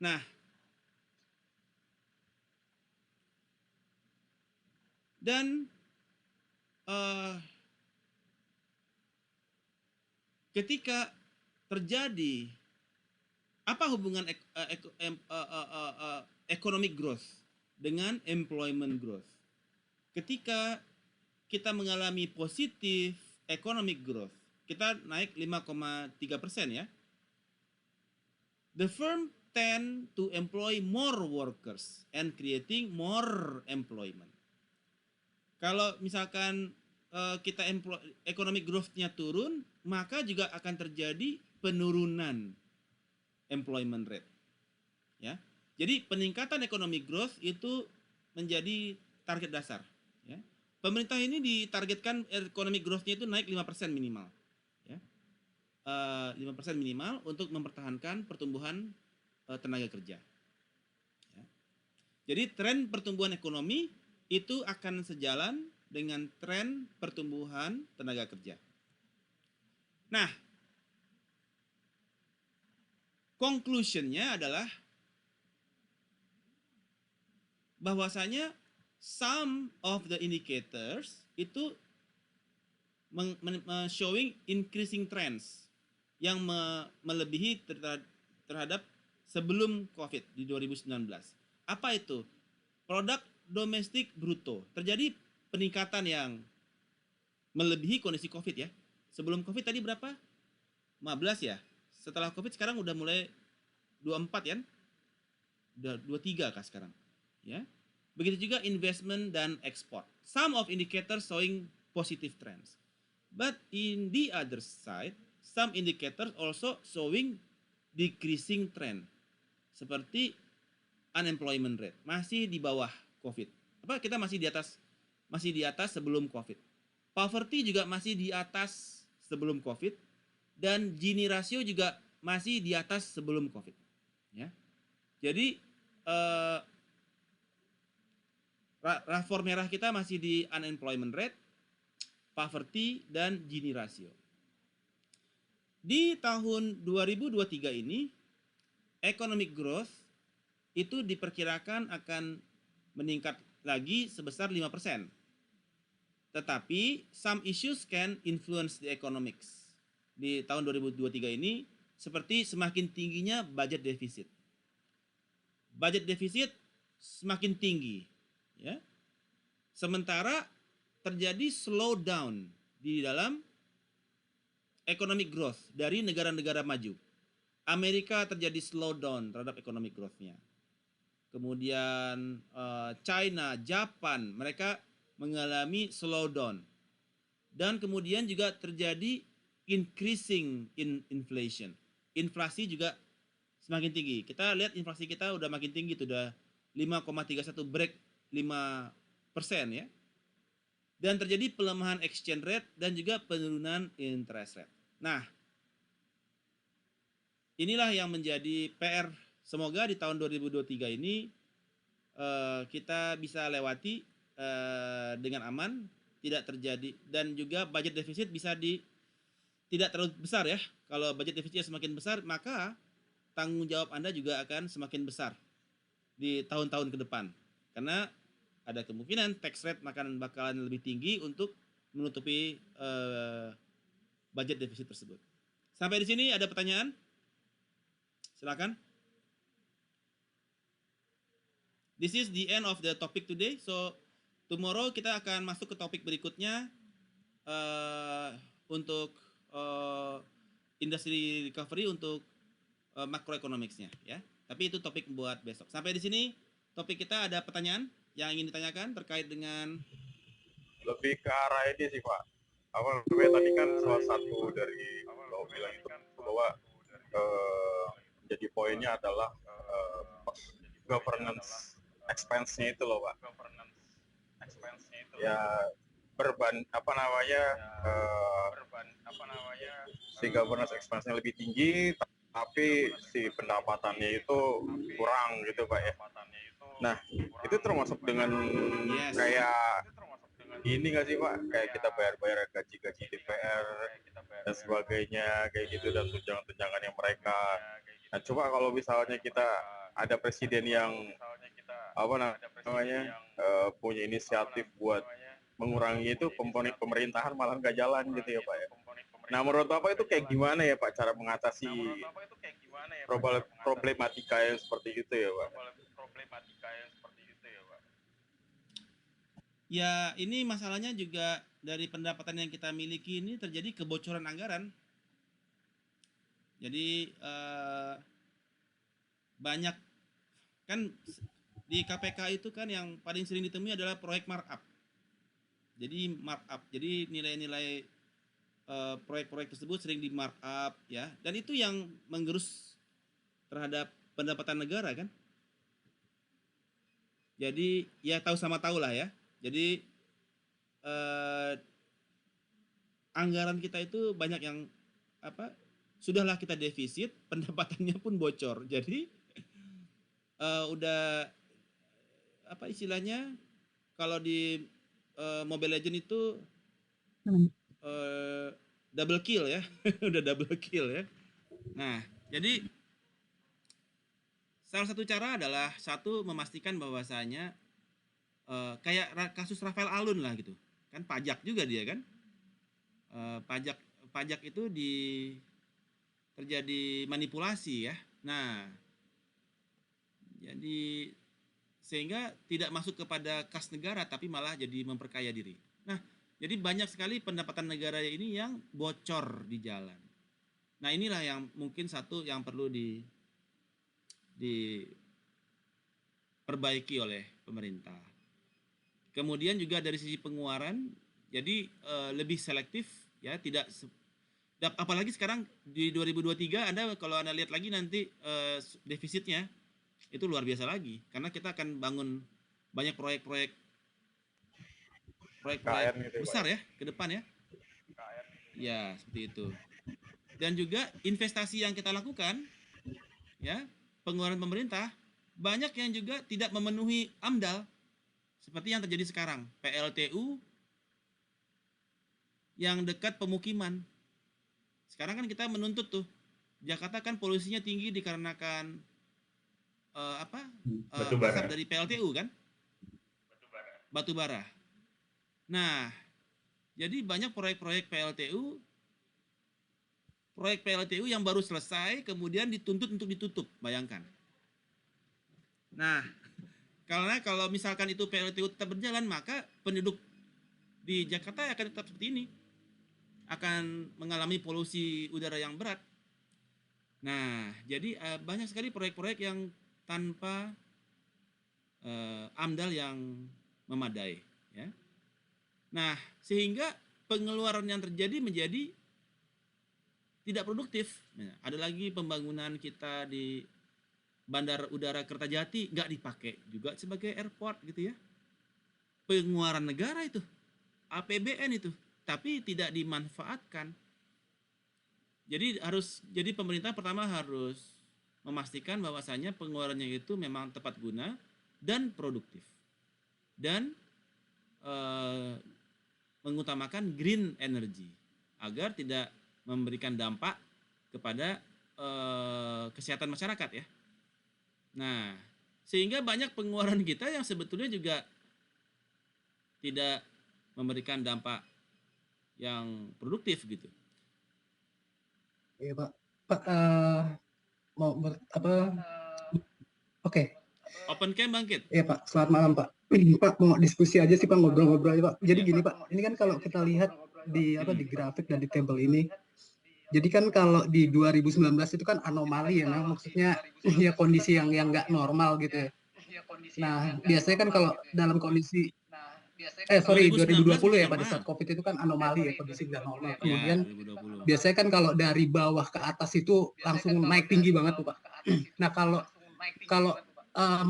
Nah, dan ketika terjadi apa hubungan economic growth dengan employment growth? Ketika kita mengalami positif economic growth, kita naik 5,3% ya. The firm tend to employ more workers and creating more employment. Kalau misalkan kita economic growth-nya turun, maka juga akan terjadi penurunan employment rate. Ya. Jadi peningkatan economic growth itu menjadi target dasar. Ya. Pemerintah ini ditargetkan economic growth-nya itu naik 5% minimal. Ya. 5% minimal untuk mempertahankan pertumbuhan tenaga kerja. Ya. Jadi tren pertumbuhan ekonomi itu akan sejalan dengan tren pertumbuhan tenaga kerja. Nah, conclusion-nya adalah bahwasanya some of the indicators itu showing increasing trends yang melebihi terhadap sebelum COVID di 2019. Apa itu? Produk domestik bruto. Terjadi peningkatan yang melebihi kondisi COVID ya. Sebelum COVID tadi berapa? 15 ya. Setelah COVID sekarang udah mulai 24 ya. Udah 23 kah sekarang? Ya. Begitu juga investment dan ekspor. Some of indicators showing positive trends. But in the other side, some indicators also showing decreasing trend. Seperti unemployment rate masih di bawah COVID. Kita masih di atas sebelum COVID. Poverty juga masih di atas sebelum COVID dan Gini rasio juga masih di atas sebelum COVID. Ya. Jadi rapor merah kita masih di unemployment rate, poverty dan Gini rasio. Di tahun 2023 ini economic growth itu diperkirakan akan meningkat lagi sebesar 5%. Tetapi some issues can influence the economics. Di tahun 2023 ini seperti semakin tingginya budget defisit. Budget defisit semakin tinggi, ya. Sementara terjadi slowdown di dalam economic growth dari negara-negara maju. Amerika terjadi slowdown terhadap economic growth-nya. Kemudian China, Japan, mereka mengalami slowdown. Dan kemudian juga terjadi increasing in inflation. Inflasi juga semakin tinggi. Kita lihat inflasi kita udah makin tinggi, sudah 5,31 break 5% ya. Dan terjadi pelemahan exchange rate dan juga penurunan interest rate. Nah, inilah yang menjadi PR. Semoga di tahun 2023 ini kita bisa lewati dengan aman, tidak terjadi, dan juga budget defisit bisa tidak terlalu besar ya. Kalau budget defisitnya semakin besar, maka tanggung jawab Anda juga akan semakin besar di tahun-tahun ke depan. Karena ada kemungkinan tax rate bakalan lebih tinggi untuk menutupi budget defisit tersebut. Sampai di sini ada pertanyaan? Silakan. This is the end of the topic today. So tomorrow kita akan masuk ke topik berikutnya untuk industry recovery untuk macroeconomics-nya ya. Tapi itu topik buat besok. Sampai di sini topik kita. Ada pertanyaan yang ingin ditanyakan terkait dengan lebih ke arah ini sih Pak. Tadi kan salah satu dari lo bilang itu bahwa jadi poinnya adalah governance expense-nya itu loh Pak. Ya si governance expense-nya lebih tinggi tapi si pendapatannya itu kurang gitu Pak ya. Nah, itu termasuk dengan kayak ini nggak sih Pak, kayak kita bayar-bayar gaji-gaji DPR dan sebagainya kayak gitu, dan tunjangan-tunjangan yang mereka. Nah coba kalau misalnya kita ada presiden yang apa namanya punya inisiatif buat mengurangi itu, pemerintahan malah nggak jalan gitu ya Pak ya. Nah menurut Bapak itu kayak gimana ya Pak cara mengatasi problematika yang seperti itu ya Pak? Ya, ini masalahnya juga dari pendapatan yang kita miliki ini terjadi kebocoran anggaran. Jadi banyak kan di KPK itu kan yang paling sering ditemui adalah proyek markup. Jadi markup, jadi nilai-nilai proyek-proyek tersebut sering di markup ya, dan itu yang menggerus terhadap pendapatan negara kan. Jadi ya tahu sama tahu lah ya. Jadi anggaran kita itu banyak yang apa? Sudahlah kita defisit, pendapatannya pun bocor. Jadi udah apa istilahnya? Kalau di Mobile Legends itu double kill ya, udah double kill ya. Nah, jadi salah satu cara adalah satu memastikan bahwasanya kayak kasus Rafael Alun lah gitu, kan pajak juga dia kan, pajak itu terjadi manipulasi ya. Nah, jadi sehingga tidak masuk kepada kas negara tapi malah jadi memperkaya diri. Nah, jadi banyak sekali pendapatan negara ini yang bocor di jalan. Nah, inilah yang mungkin satu yang perlu diperbaiki oleh pemerintah. Kemudian juga dari sisi pengeluaran, jadi lebih selektif ya, tidak apalagi sekarang di 2023 kalau Anda lihat lagi nanti defisitnya itu luar biasa lagi, karena kita akan bangun banyak proyek-proyek besar ya ke depan ya. Ya, seperti itu. Dan juga investasi yang kita lakukan ya, pengeluaran pemerintah banyak yang juga tidak memenuhi AMDAL. Seperti yang terjadi sekarang, PLTU yang dekat pemukiman. Sekarang kan kita menuntut tuh, Jakarta kan polusinya tinggi dikarenakan asap dari PLTU kan? Batu bara. Nah, jadi banyak proyek-proyek PLTU yang baru selesai kemudian dituntut untuk ditutup, bayangkan. Nah, karena kalau misalkan itu PLTU tetap berjalan, maka penduduk di Jakarta akan tetap seperti ini, akan mengalami polusi udara yang berat. Nah, jadi banyak sekali proyek-proyek yang tanpa AMDAL yang memadai, ya. Nah, sehingga pengeluaran yang terjadi menjadi tidak produktif. Nah, ada lagi pembangunan kita di Bandar Udara Kertajati nggak dipakai juga sebagai airport gitu ya. Pengeluaran negara itu, APBN itu, tapi tidak dimanfaatkan. Jadi pemerintah pertama harus memastikan bahwasanya pengeluarannya itu memang tepat guna dan produktif. Dan mengutamakan green energy agar tidak memberikan dampak kepada kesehatan masyarakat ya. Nah, sehingga banyak pengeluaran kita yang sebetulnya juga tidak memberikan dampak yang produktif gitu. Iya Pak. Pak Oke. Open cam bangkit. Iya Pak, selamat malam Pak. Pak mau diskusi aja sih Pak, ngobrol-ngobrol aja Pak. Jadi gini Pak, ini kan kalau kita lihat di grafik dan di tabel ini, jadi kan kalau di 2019 itu kan anomali ya, maksudnya ya kondisi yang nggak normal gitu ya. Nah, biasanya kan kalau dalam kondisi 2020 ya, pada saat COVID itu kan anomali ya, kondisi nggak normal. Kemudian biasanya kan kalau dari bawah ke atas itu langsung naik tinggi banget tuh Pak. Nah, kalau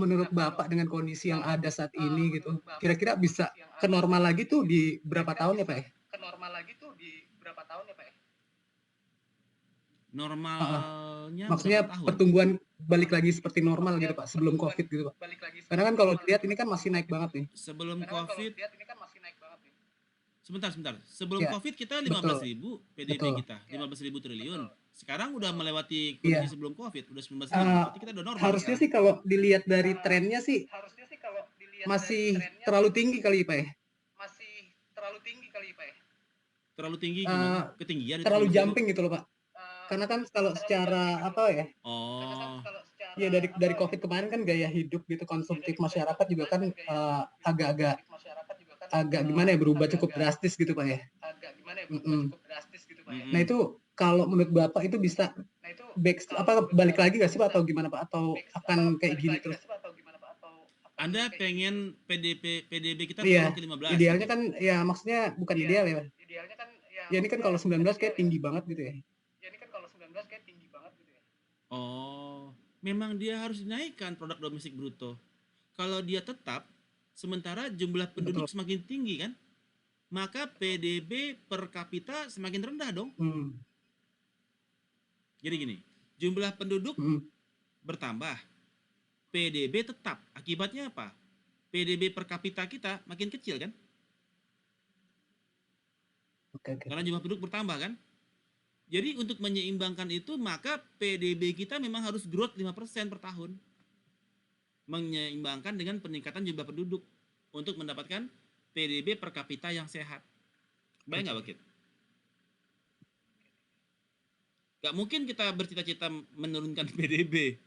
menurut Bapak dengan kondisi yang ada saat ini gitu, kira-kira bisa ke normal lagi tuh di berapa tahun ya Pak ya? Normalnya maksudnya pertumbuhan balik lagi seperti normal gitu Pak, sebelum COVID gitu Pak. Karena kan kalau dilihat ini kan masih naik banget nih. Sebelum COVID sebentar. Sebelum Ya, COVID kita betul. 15.000 PDB Betul. kita, 15.000 triliun. Sekarang udah melewati Iya. kondisi sebelum COVID, udah 19.000. Eh, Berarti kita udah normal harusnya sekarang. sih kalau dilihat dari trennya sih masih terlalu tinggi kali Pak ya. Terlalu tinggi Eh, gimana? Ketinggian itu terlalu 19.000. jumping gitu loh Pak. Karena kan kalau secara apa ya? Oh, Ya dari COVID kemarin kan gaya hidup gitu konsumtif masyarakat juga kan agak-agak gimana ya, berubah cukup drastis gitu Pak ya. Mm-mm. Nah itu kalau menurut Bapak itu bisa balik lagi nggak sih Pak, atau gimana Pak, atau akan kayak gini terus? Anda pengen PDB kita Iya, turun ke 15 idealnya gitu? kan ya, maksudnya bukan ideal ya Pak. Ya ini kan kalau 19 kayak tinggi banget gitu ya. Oh, memang dia harus dinaikkan produk domestik bruto. Kalau dia tetap, sementara jumlah penduduk Betul. semakin tinggi kan, maka PDB per kapita semakin rendah dong. Jadi gini, jumlah penduduk bertambah, PDB tetap. Akibatnya apa? PDB per kapita kita makin kecil kan? Karena jumlah penduduk bertambah kan? Jadi untuk menyeimbangkan itu, maka PDB kita memang harus growth 5% per tahun. Menyeimbangkan dengan peningkatan jumlah penduduk untuk mendapatkan PDB per kapita yang sehat. Bayang nggak, Bakit? Gak mungkin kita bercita-cita menurunkan PDB.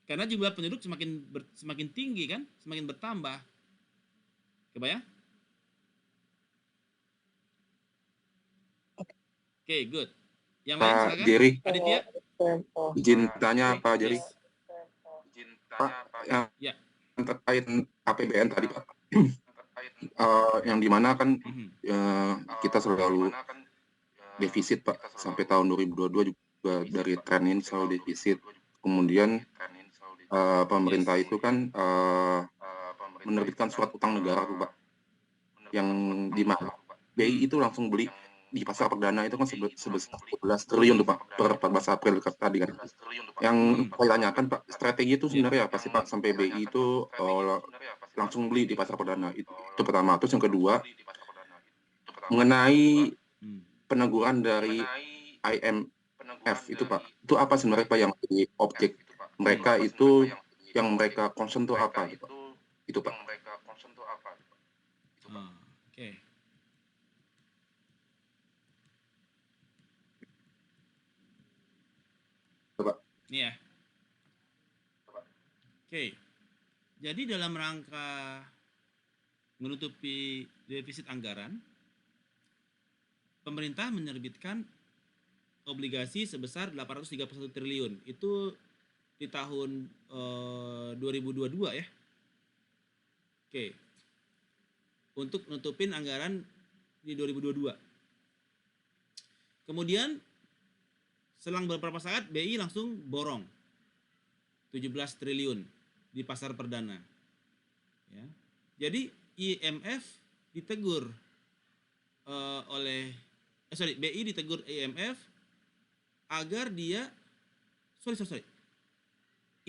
Karena jumlah penduduk semakin tinggi kan, semakin bertambah. Kebayang? Oke, good. Yang lain silakan. Jerry, Aditya. izin tanya Pak Jerry. Pak, Ya. yang terkait APBN tadi Pak, yang dimana kan kita selalu defisit Pak, sampai tahun 2022 juga dari tren ini selalu defisit. Kemudian pemerintah itu kan menerbitkan surat utang negara tuh Pak, yang dimana BI itu langsung beli di pasar perdana itu kan sebesar 11 triliun tuh Pak per 14 April tadi kan. Yang saya tanyakan Pak, strategi itu sebenarnya apa sih Pak sampai BI itu langsung beli di pasar perdana itu pertama. Terus yang kedua, mengenai peneguran dari IMF itu Pak, itu apa sebenarnya Pak yang jadi objek mereka itu, yang mereka concern tuh apa gitu? Itu Pak. Oke. Ini ya. Oke. Jadi dalam rangka menutupi defisit anggaran, pemerintah menerbitkan obligasi sebesar 831 triliun. Itu di tahun 2022 ya. Oke. Untuk nutupin anggaran di 2022. Kemudian selang beberapa saat BI langsung borong 17 triliun di pasar perdana. Ya. Jadi IMF ditegur BI ditegur IMF agar dia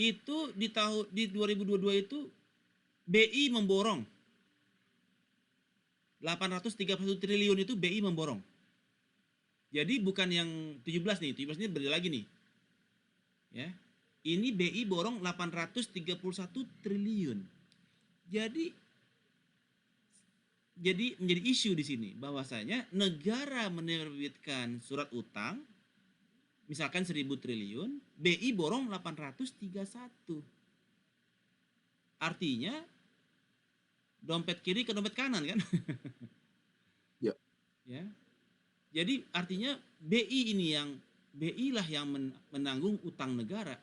itu di 2022 itu BI memborong 831 triliun itu BI memborong. Jadi bukan yang 17 nih, 17 ini beda lagi nih. Ya. Ini BI borong 831 triliun. Jadi menjadi isu di sini bahwasanya negara menerbitkan surat utang misalkan 1.000 triliun, BI borong 831. Artinya dompet kiri ke dompet kanan kan? Ya. Ya. Jadi artinya BI lah yang menanggung utang negara.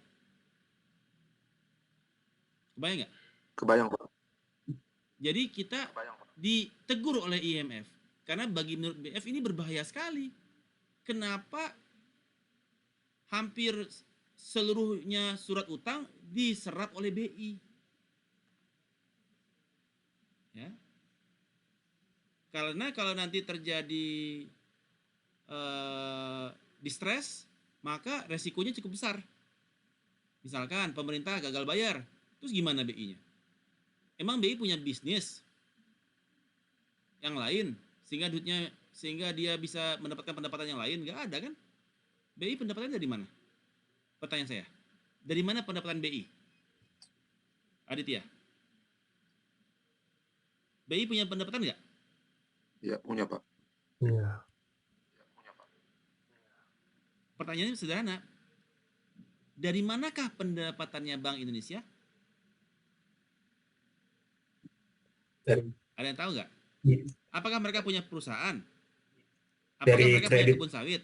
Kebayang nggak? Kebayang Pak. Jadi kita ditegur oleh IMF karena bagi menurut BF ini berbahaya sekali. Kenapa hampir seluruhnya surat utang diserap oleh BI? Ya. Karena kalau nanti terjadi distress, maka resikonya cukup besar. Misalkan pemerintah gagal bayar, terus gimana BI-nya? Emang BI punya bisnis yang lain sehingga dia bisa mendapatkan pendapatan yang lain? Nggak ada kan? BI pendapatannya dari mana? Pertanyaan saya. Dari mana pendapatan BI? Aditya. BI punya pendapatan nggak? Ya, punya Pak. Iya. Pertanyaannya sederhana. Dari manakah pendapatannya Bank Indonesia? Ada yang tahu nggak? Apakah mereka punya perusahaan? Apakah Dari mereka punya kredit, kebun sawit?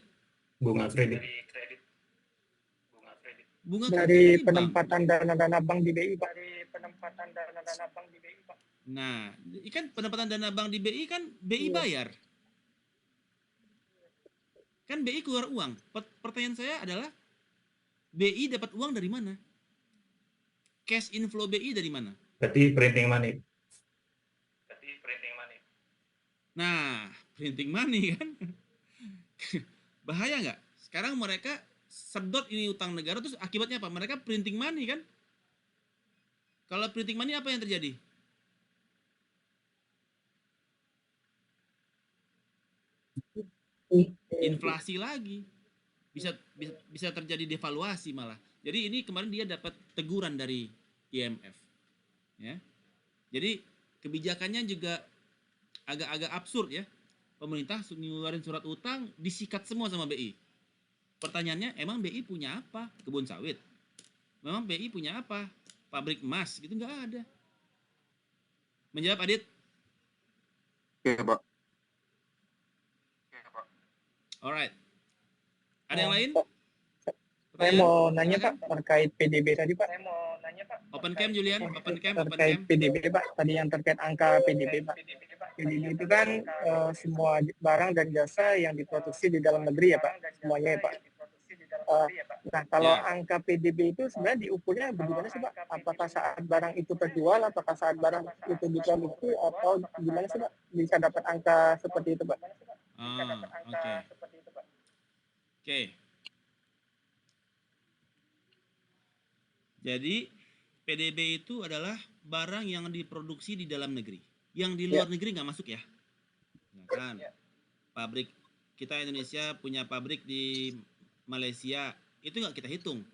bunga kredit. Bunga Dari kredit bank. penempatan dana-dana bank di BI, Pak. Nah, kan pendapatan dana bank di BI kan BI bayar. Kan BI keluar uang. Pertanyaan saya adalah, BI dapat uang dari mana? Cash inflow BI dari mana? Berarti printing money. Nah, printing money kan. Bahaya nggak? Sekarang mereka sedot ini utang negara, terus akibatnya apa? Mereka printing money kan? Kalau printing money apa yang terjadi? Inflasi lagi. Bisa terjadi devaluasi malah. Jadi ini kemarin dia dapat teguran dari IMF. Ya. Jadi kebijakannya juga agak-agak absurd ya. Pemerintah ngeluarin surat utang disikat semua sama BI. Pertanyaannya, emang BI punya apa? Kebun sawit. Memang BI punya apa? Pabrik emas gitu, nggak ada. Menjawab Adit? Oke, Pak. Alright. Ada yang lain? Saya mau nanya Pak terkait PDB tadi Pak. Open cam Julian, open cam. Terkait PDB Pak, tadi yang terkait angka PDB Pak. PDB itu kan semua barang dan jasa yang diproduksi di dalam negeri ya Pak, semuanya ya Pak. Nah kalau angka PDB itu sebenarnya diukurnya bagaimana sih Pak? Apakah saat barang itu terjual, apakah saat barang itu diproduksi, atau gimana sih Pak bisa dapat angka seperti itu Pak? Oke. Jadi PDB itu adalah barang yang diproduksi di dalam negeri. Yang di luar negeri nggak masuk ya. Ya kan? Pabrik kita Indonesia punya pabrik di Malaysia, itu nggak kita hitung.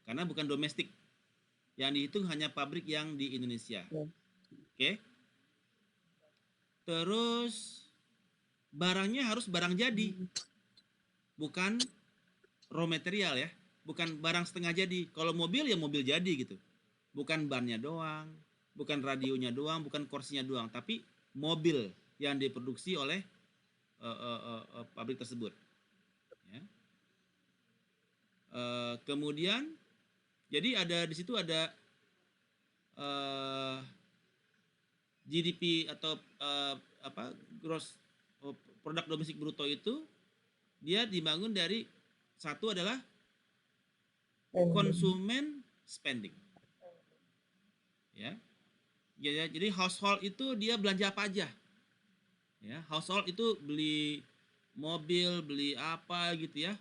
Karena bukan domestik. Yang dihitung hanya pabrik yang di Indonesia. Oke? Terus barangnya harus barang jadi. Bukan raw material ya. Bukan barang setengah jadi. Kalau mobil ya mobil jadi gitu. Bukan bannya doang, bukan radionya doang, bukan kursinya doang, tapi mobil yang diproduksi oleh pabrik tersebut. Ya. Kemudian, jadi ada di situ ada GDP atau gross produk domestik bruto itu dia dibangun dari satu adalah konsumen spending. Ya. Jadi household itu dia belanja apa aja. Ya, household itu beli mobil, beli apa gitu ya.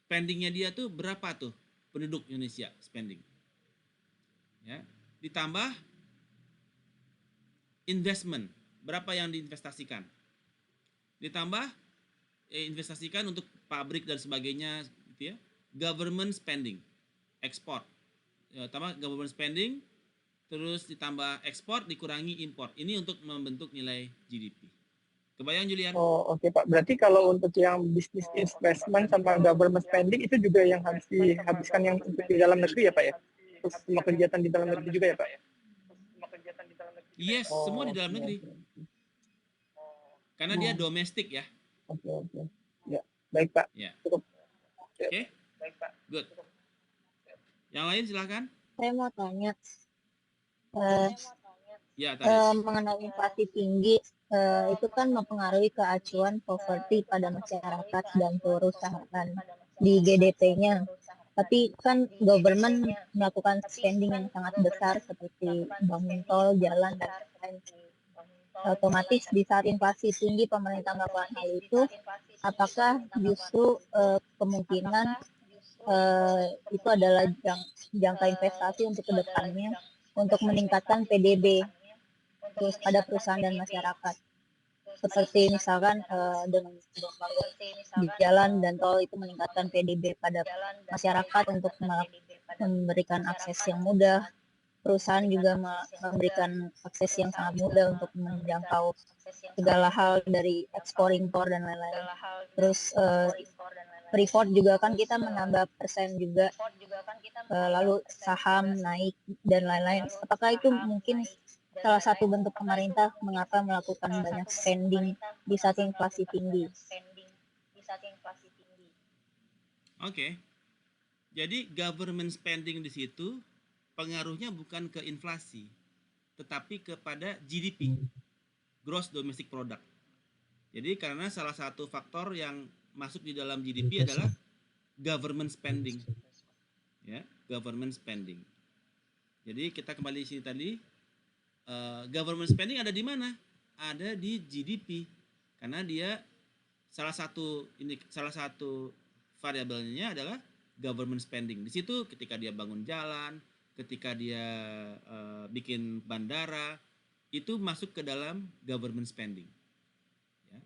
Spendingnya dia tuh berapa tuh penduduk Indonesia spending. Ya. Ditambah investment, berapa yang diinvestasikan. Ditambah investasikan untuk pabrik dan sebagainya gitu ya. Government spending, ekspor. Ya, tambah government spending, terus ditambah ekspor dikurangi impor. Ini untuk membentuk nilai GDP. Kebayang Julian? Oh oke Pak. Berarti kalau untuk yang bisnis investment sama government spending itu juga yang harus dihabiskan yang untuk di dalam negeri ya Pak ya? Terus semua kegiatan di dalam negeri juga ya Pak? Yes, semua di dalam negeri. Karena dia domestik ya. Oke. Ya, baik Pak. Ya. Cukup. Oke. Baik Pak. Good. Yang lain silakan. Saya mau tanya. Mengenai inflasi tinggi itu kan mempengaruhi keacuan properti pada masyarakat dan perusahaan di GDP-nya. Tapi kan government melakukan spending yang sangat besar seperti bangun tol, jalan, dan lain-lain. Otomatis di saat inflasi tinggi pemerintah melakukan hal itu, apakah justru kemungkinan itu adalah jangka investasi untuk kedepannya untuk meningkatkan PDB terus pada perusahaan dan masyarakat. seperti misalkan dengan membangun di jalan dan tol itu meningkatkan PDB pada masyarakat untuk memberikan akses yang mudah. Perusahaan juga memberikan akses yang sangat mudah untuk menjangkau segala hal dari ekspor impor dan lain-lain. Terus Freeport juga kan kita menambah persen juga, lalu saham naik dan lain-lain. Apakah itu mungkin salah satu bentuk pemerintah mengapa melakukan banyak spending di saat inflasi tinggi? Oke. Jadi government spending di situ pengaruhnya bukan ke inflasi, tetapi kepada GDP, Gross Domestic Product. Jadi karena salah satu faktor yang masuk di dalam GDP adalah government spending, ya, government spending. Jadi kita kembali di sini tadi, government spending ada di mana? Ada di GDP, karena dia salah satu variabelnya adalah government spending. Di situ ketika dia bangun jalan, ketika dia bikin bandara, itu masuk ke dalam government spending, ya.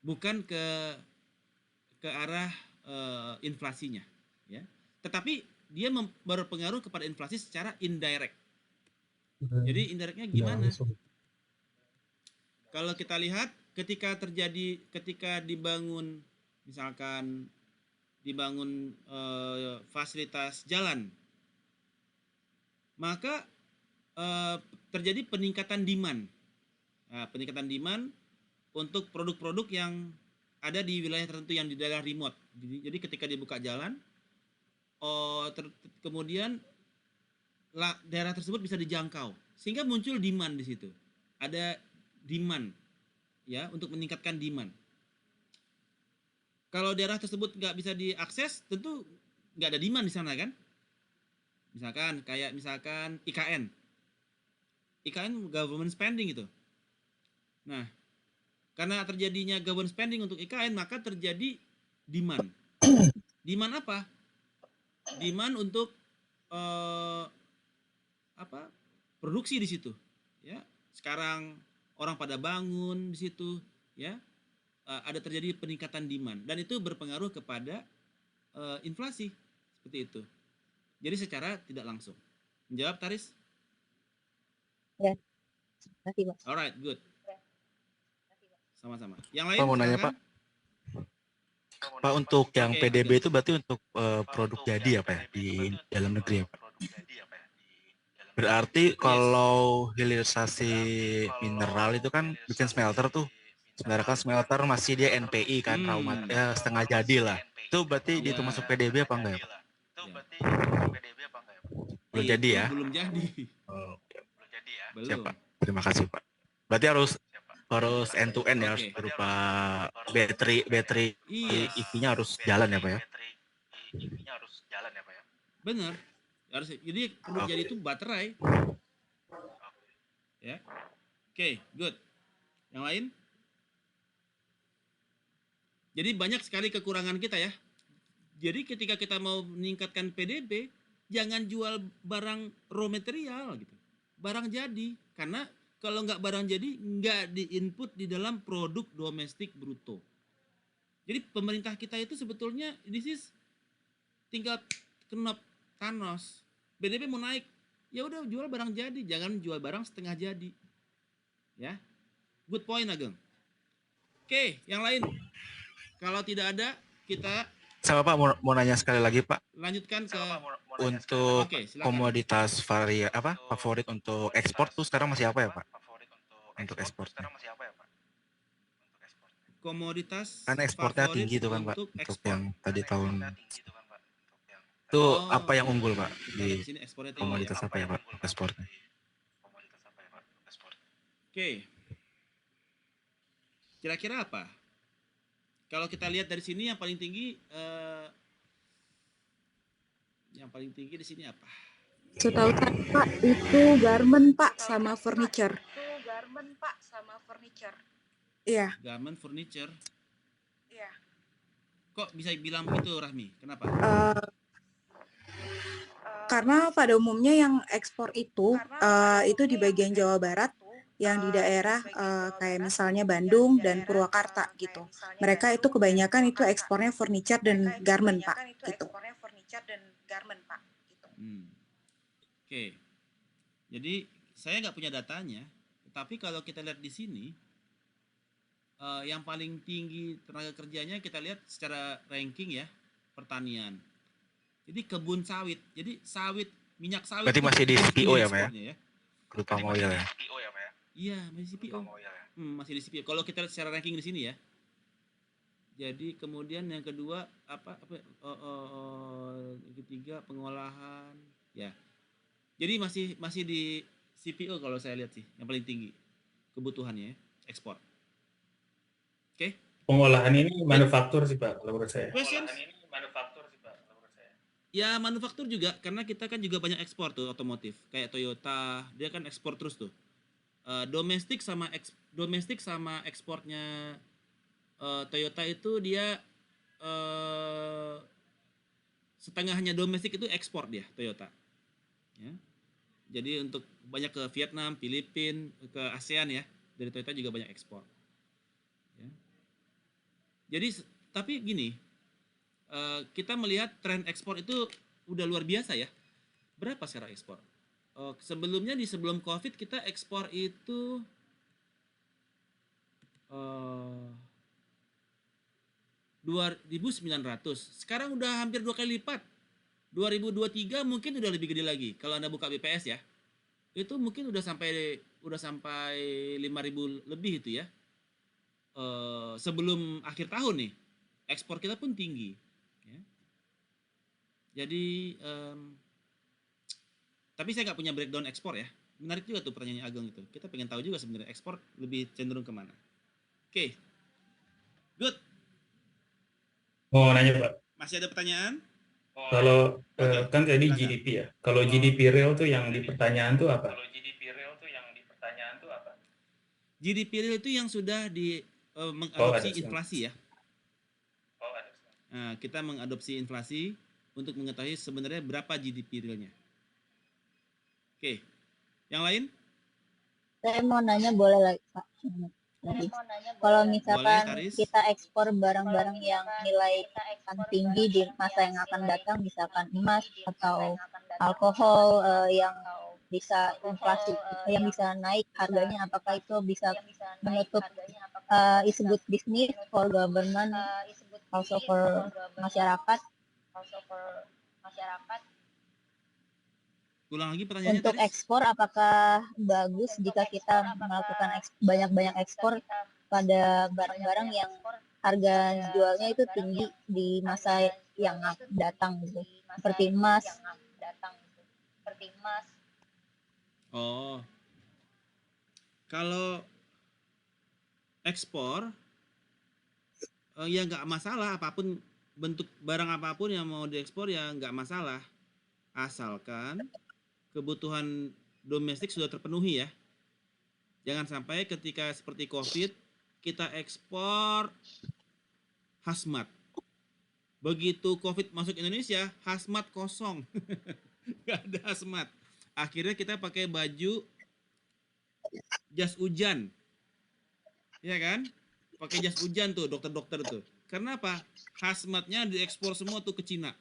Bukan ke arah inflasinya, ya. Tetapi dia berpengaruh kepada inflasi secara indirect. Jadi indirectnya gimana? Kalau kita lihat ketika dibangun, misalkan dibangun fasilitas jalan, maka terjadi peningkatan demand. Nah, peningkatan demand untuk produk-produk yang ada di wilayah tertentu yang di daerah remote. Jadi ketika dibuka jalan, kemudian daerah tersebut bisa dijangkau, sehingga muncul demand di situ. Ada demand, ya, untuk meningkatkan demand. Kalau daerah tersebut nggak bisa diakses, tentu nggak ada demand di sana kan? Misalkan IKN government spending itu. Nah, karena terjadinya government spending untuk IKN, maka terjadi demand. Demand apa? Demand untuk produksi di situ, ya. Sekarang orang pada bangun di situ, ya. Ada terjadi peningkatan demand dan itu berpengaruh kepada inflasi, seperti itu. Jadi secara tidak langsung. Menjawab, Taris? Ya. Terima kasih, Pak. Alright, good. Sama-sama. Yang lain? Pak mau nanya, Pak. Pak, untuk yang PDB itu berarti untuk produk jadi apa ya di dalam negeri ya, Pak? Berarti kalau hilirisasi mineral itu kan bikin smelter tuh. Sebenarnya kan smelter masih dia NPI kan, raw material setengah jadi lah. Itu berarti dihitung masuk PDB apa enggak ya, Pak? Belum jadi ya? Belum jadi. Belum. Siap, Pak. Terima kasih, Pak. Berarti harus end to end ya, harus berupa baterai EV-nya harus jalan ya, Pak ya? Benar. Harus, jadi perlu jadi itu baterai. Ya. Oke, good. Yang lain? Jadi banyak sekali kekurangan kita ya. Jadi ketika kita mau meningkatkan PDB, jangan jual barang raw material gitu. Barang jadi. Karena kalau nggak barang jadi, nggak di-input di dalam produk domestik bruto. Jadi pemerintah kita itu sebetulnya, this is tinggal kenop Thanos. PDB mau naik, ya udah jual barang jadi, jangan jual barang setengah jadi. Ya. Good point, Ageng. Oke, yang lain. Kalau tidak ada, kita sama Pak mau nanya sekali lagi, Pak. Lanjutkan ke untuk komoditas favorit untuk ekspor tuh sekarang masih apa ya, Pak? Untuk ekspor. Komoditas kan ekspornya tinggi tuh kan, Pak. Untuk yang tadi tahun itu apa yang unggul, Pak, di komoditas apa ya, Pak, ekspornya? Oke. Kira-kira apa? Kalau kita lihat dari sini yang paling tinggi di sini apa? Setahu saya, Pak, itu garment, Pak, sama furniture. Iya. Garment, furniture. Iya. Kok bisa bilang begitu, Rahmi? Kenapa? Karena pada umumnya yang ekspor itu di bagian Jawa Barat yang di daerah kayak misalnya Bandung dan Purwakarta gitu. Mereka itu kebanyakan itu ekspornya furniture dan garment, Pak, gitu. Oke. Jadi saya nggak punya datanya, tapi kalau kita lihat di sini, yang paling tinggi tenaga kerjanya kita lihat secara ranking ya, pertanian. Jadi kebun sawit. Jadi sawit, minyak sawit. Berarti masih di CPO ya, Pak ya? Crude palm oil ya? Iya, masih CPO. Masih di CPO. Kalau kita lihat secara ranking di sini ya. Jadi kemudian yang kedua ketiga pengolahan ya. Jadi masih di CPO kalau saya lihat sih yang paling tinggi kebutuhannya ya, ekspor. Oke. Pengolahan ini manufaktur sih Pak kalau menurut saya. Ya manufaktur juga karena kita kan juga banyak ekspor tuh otomotif kayak Toyota dia kan ekspor terus tuh. Domestik sama ekspornya Toyota itu dia setengahnya domestik itu ekspor dia Toyota. Ya. Jadi untuk banyak ke Vietnam, Filipina, ke ASEAN ya dari Toyota juga banyak ekspor. Ya. Jadi tapi gini kita melihat tren ekspor itu udah luar biasa ya. Berapa sekarang ekspor? Sebelumnya sebelum COVID kita ekspor itu 2.900. Sekarang udah hampir 2 kali lipat. 2023 mungkin udah lebih gede lagi. Kalau Anda buka BPS ya. Itu mungkin udah sampai 5.000 lebih itu ya. Sebelum akhir tahun nih. Ekspor kita pun tinggi. Ya. Jadi tapi saya nggak punya breakdown ekspor ya. Menarik juga tuh pertanyaannya Ageng itu. Kita pengen tahu juga sebenarnya ekspor lebih cenderung kemana. Oke. Good. Mau nanya Pak. Masih ada pertanyaan? Kalau kan tadi GDP ya. Kalau GDP real tuh yang di pertanyaan tuh apa? GDP real itu yang sudah mengadopsi inflasi ya. Nah, kita mengadopsi inflasi untuk mengetahui sebenarnya berapa GDP realnya. Oke. Yang lain? Saya mau nanya boleh lagi Pak. Kalau misalkan kita ekspor barang-barang yang nilai akan tinggi di masa yang akan datang, misalkan emas atau alkohol yang bisa inflasi, yang bisa naik harganya, apakah itu bisa menutup is good business for government, also for masyarakat? Ulang lagi pertanyaannya. Untuk ekspor, apakah bagus jika kita melakukan banyak-banyak ekspor pada barang-barang yang harga jualnya itu tinggi di masa yang datang gitu, seperti emas? Oh, kalau ekspor ya nggak masalah, apapun bentuk barang apapun yang mau diekspor ya nggak masalah, asalkan kebutuhan domestik sudah terpenuhi ya. Jangan sampai ketika seperti COVID kita ekspor hazmat. Begitu COVID masuk Indonesia, hazmat kosong. Gak ada hazmat. Akhirnya kita pakai baju jas hujan. Ya kan? Pakai jas hujan tuh dokter-dokter tuh. Karena apa? Hazmatnya diekspor semua tuh ke Cina.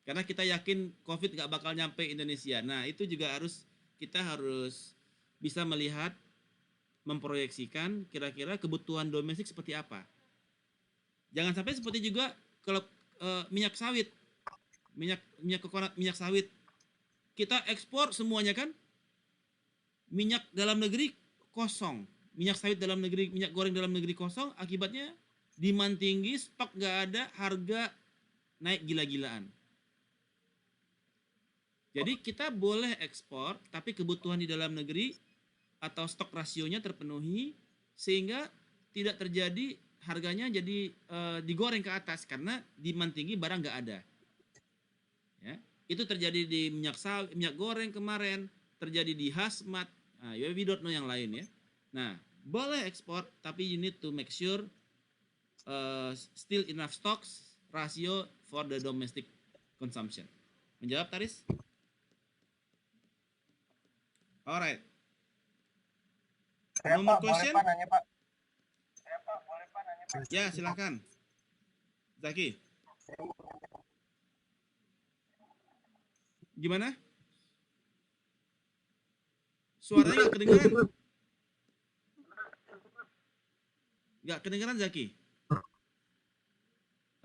Karena kita yakin COVID nggak bakal nyampe Indonesia. Nah, itu juga kita harus bisa melihat, memproyeksikan kira-kira kebutuhan domestik seperti apa. Jangan sampai seperti juga kalau minyak sawit, minyak sawit, kita ekspor semuanya kan, minyak dalam negeri kosong, minyak sawit dalam negeri, minyak goreng dalam negeri kosong, akibatnya demand tinggi, stok nggak ada, harga naik gila-gilaan. Jadi kita boleh ekspor, tapi kebutuhan di dalam negeri atau stok rasionya terpenuhi sehingga tidak terjadi harganya jadi digoreng ke atas karena demand tinggi barang nggak ada. Ya, itu terjadi di minyak goreng kemarin, terjadi di hazmat. Nah, we don't know yang lain ya. Nah, boleh ekspor, tapi you need to make sure still enough stocks ratio for the domestic consumption. Menjawab Taris? Alright. Saya, No Pak, more boleh question? Pak nanya, Pak? Ya, silakan. Zaki. Gimana? Suaranya nggak kedengeran. Nggak kedengeran, Zaki.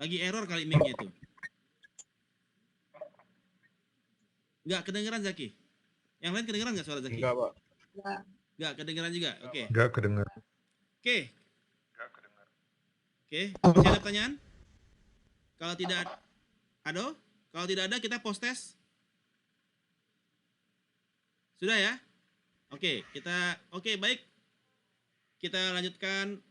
Lagi error kali mic-nya itu. Nggak kedengeran, Zaki. Yang lain kedengeran nggak suara Zaki? Enggak, Pak. Nggak kedengeran juga. Oke. Nggak kedengeran. Oke. Oke. Masih ada pertanyaan? Kalau tidak ada, kalau tidak ada kita post test. Sudah ya? Oke, baik. Kita lanjutkan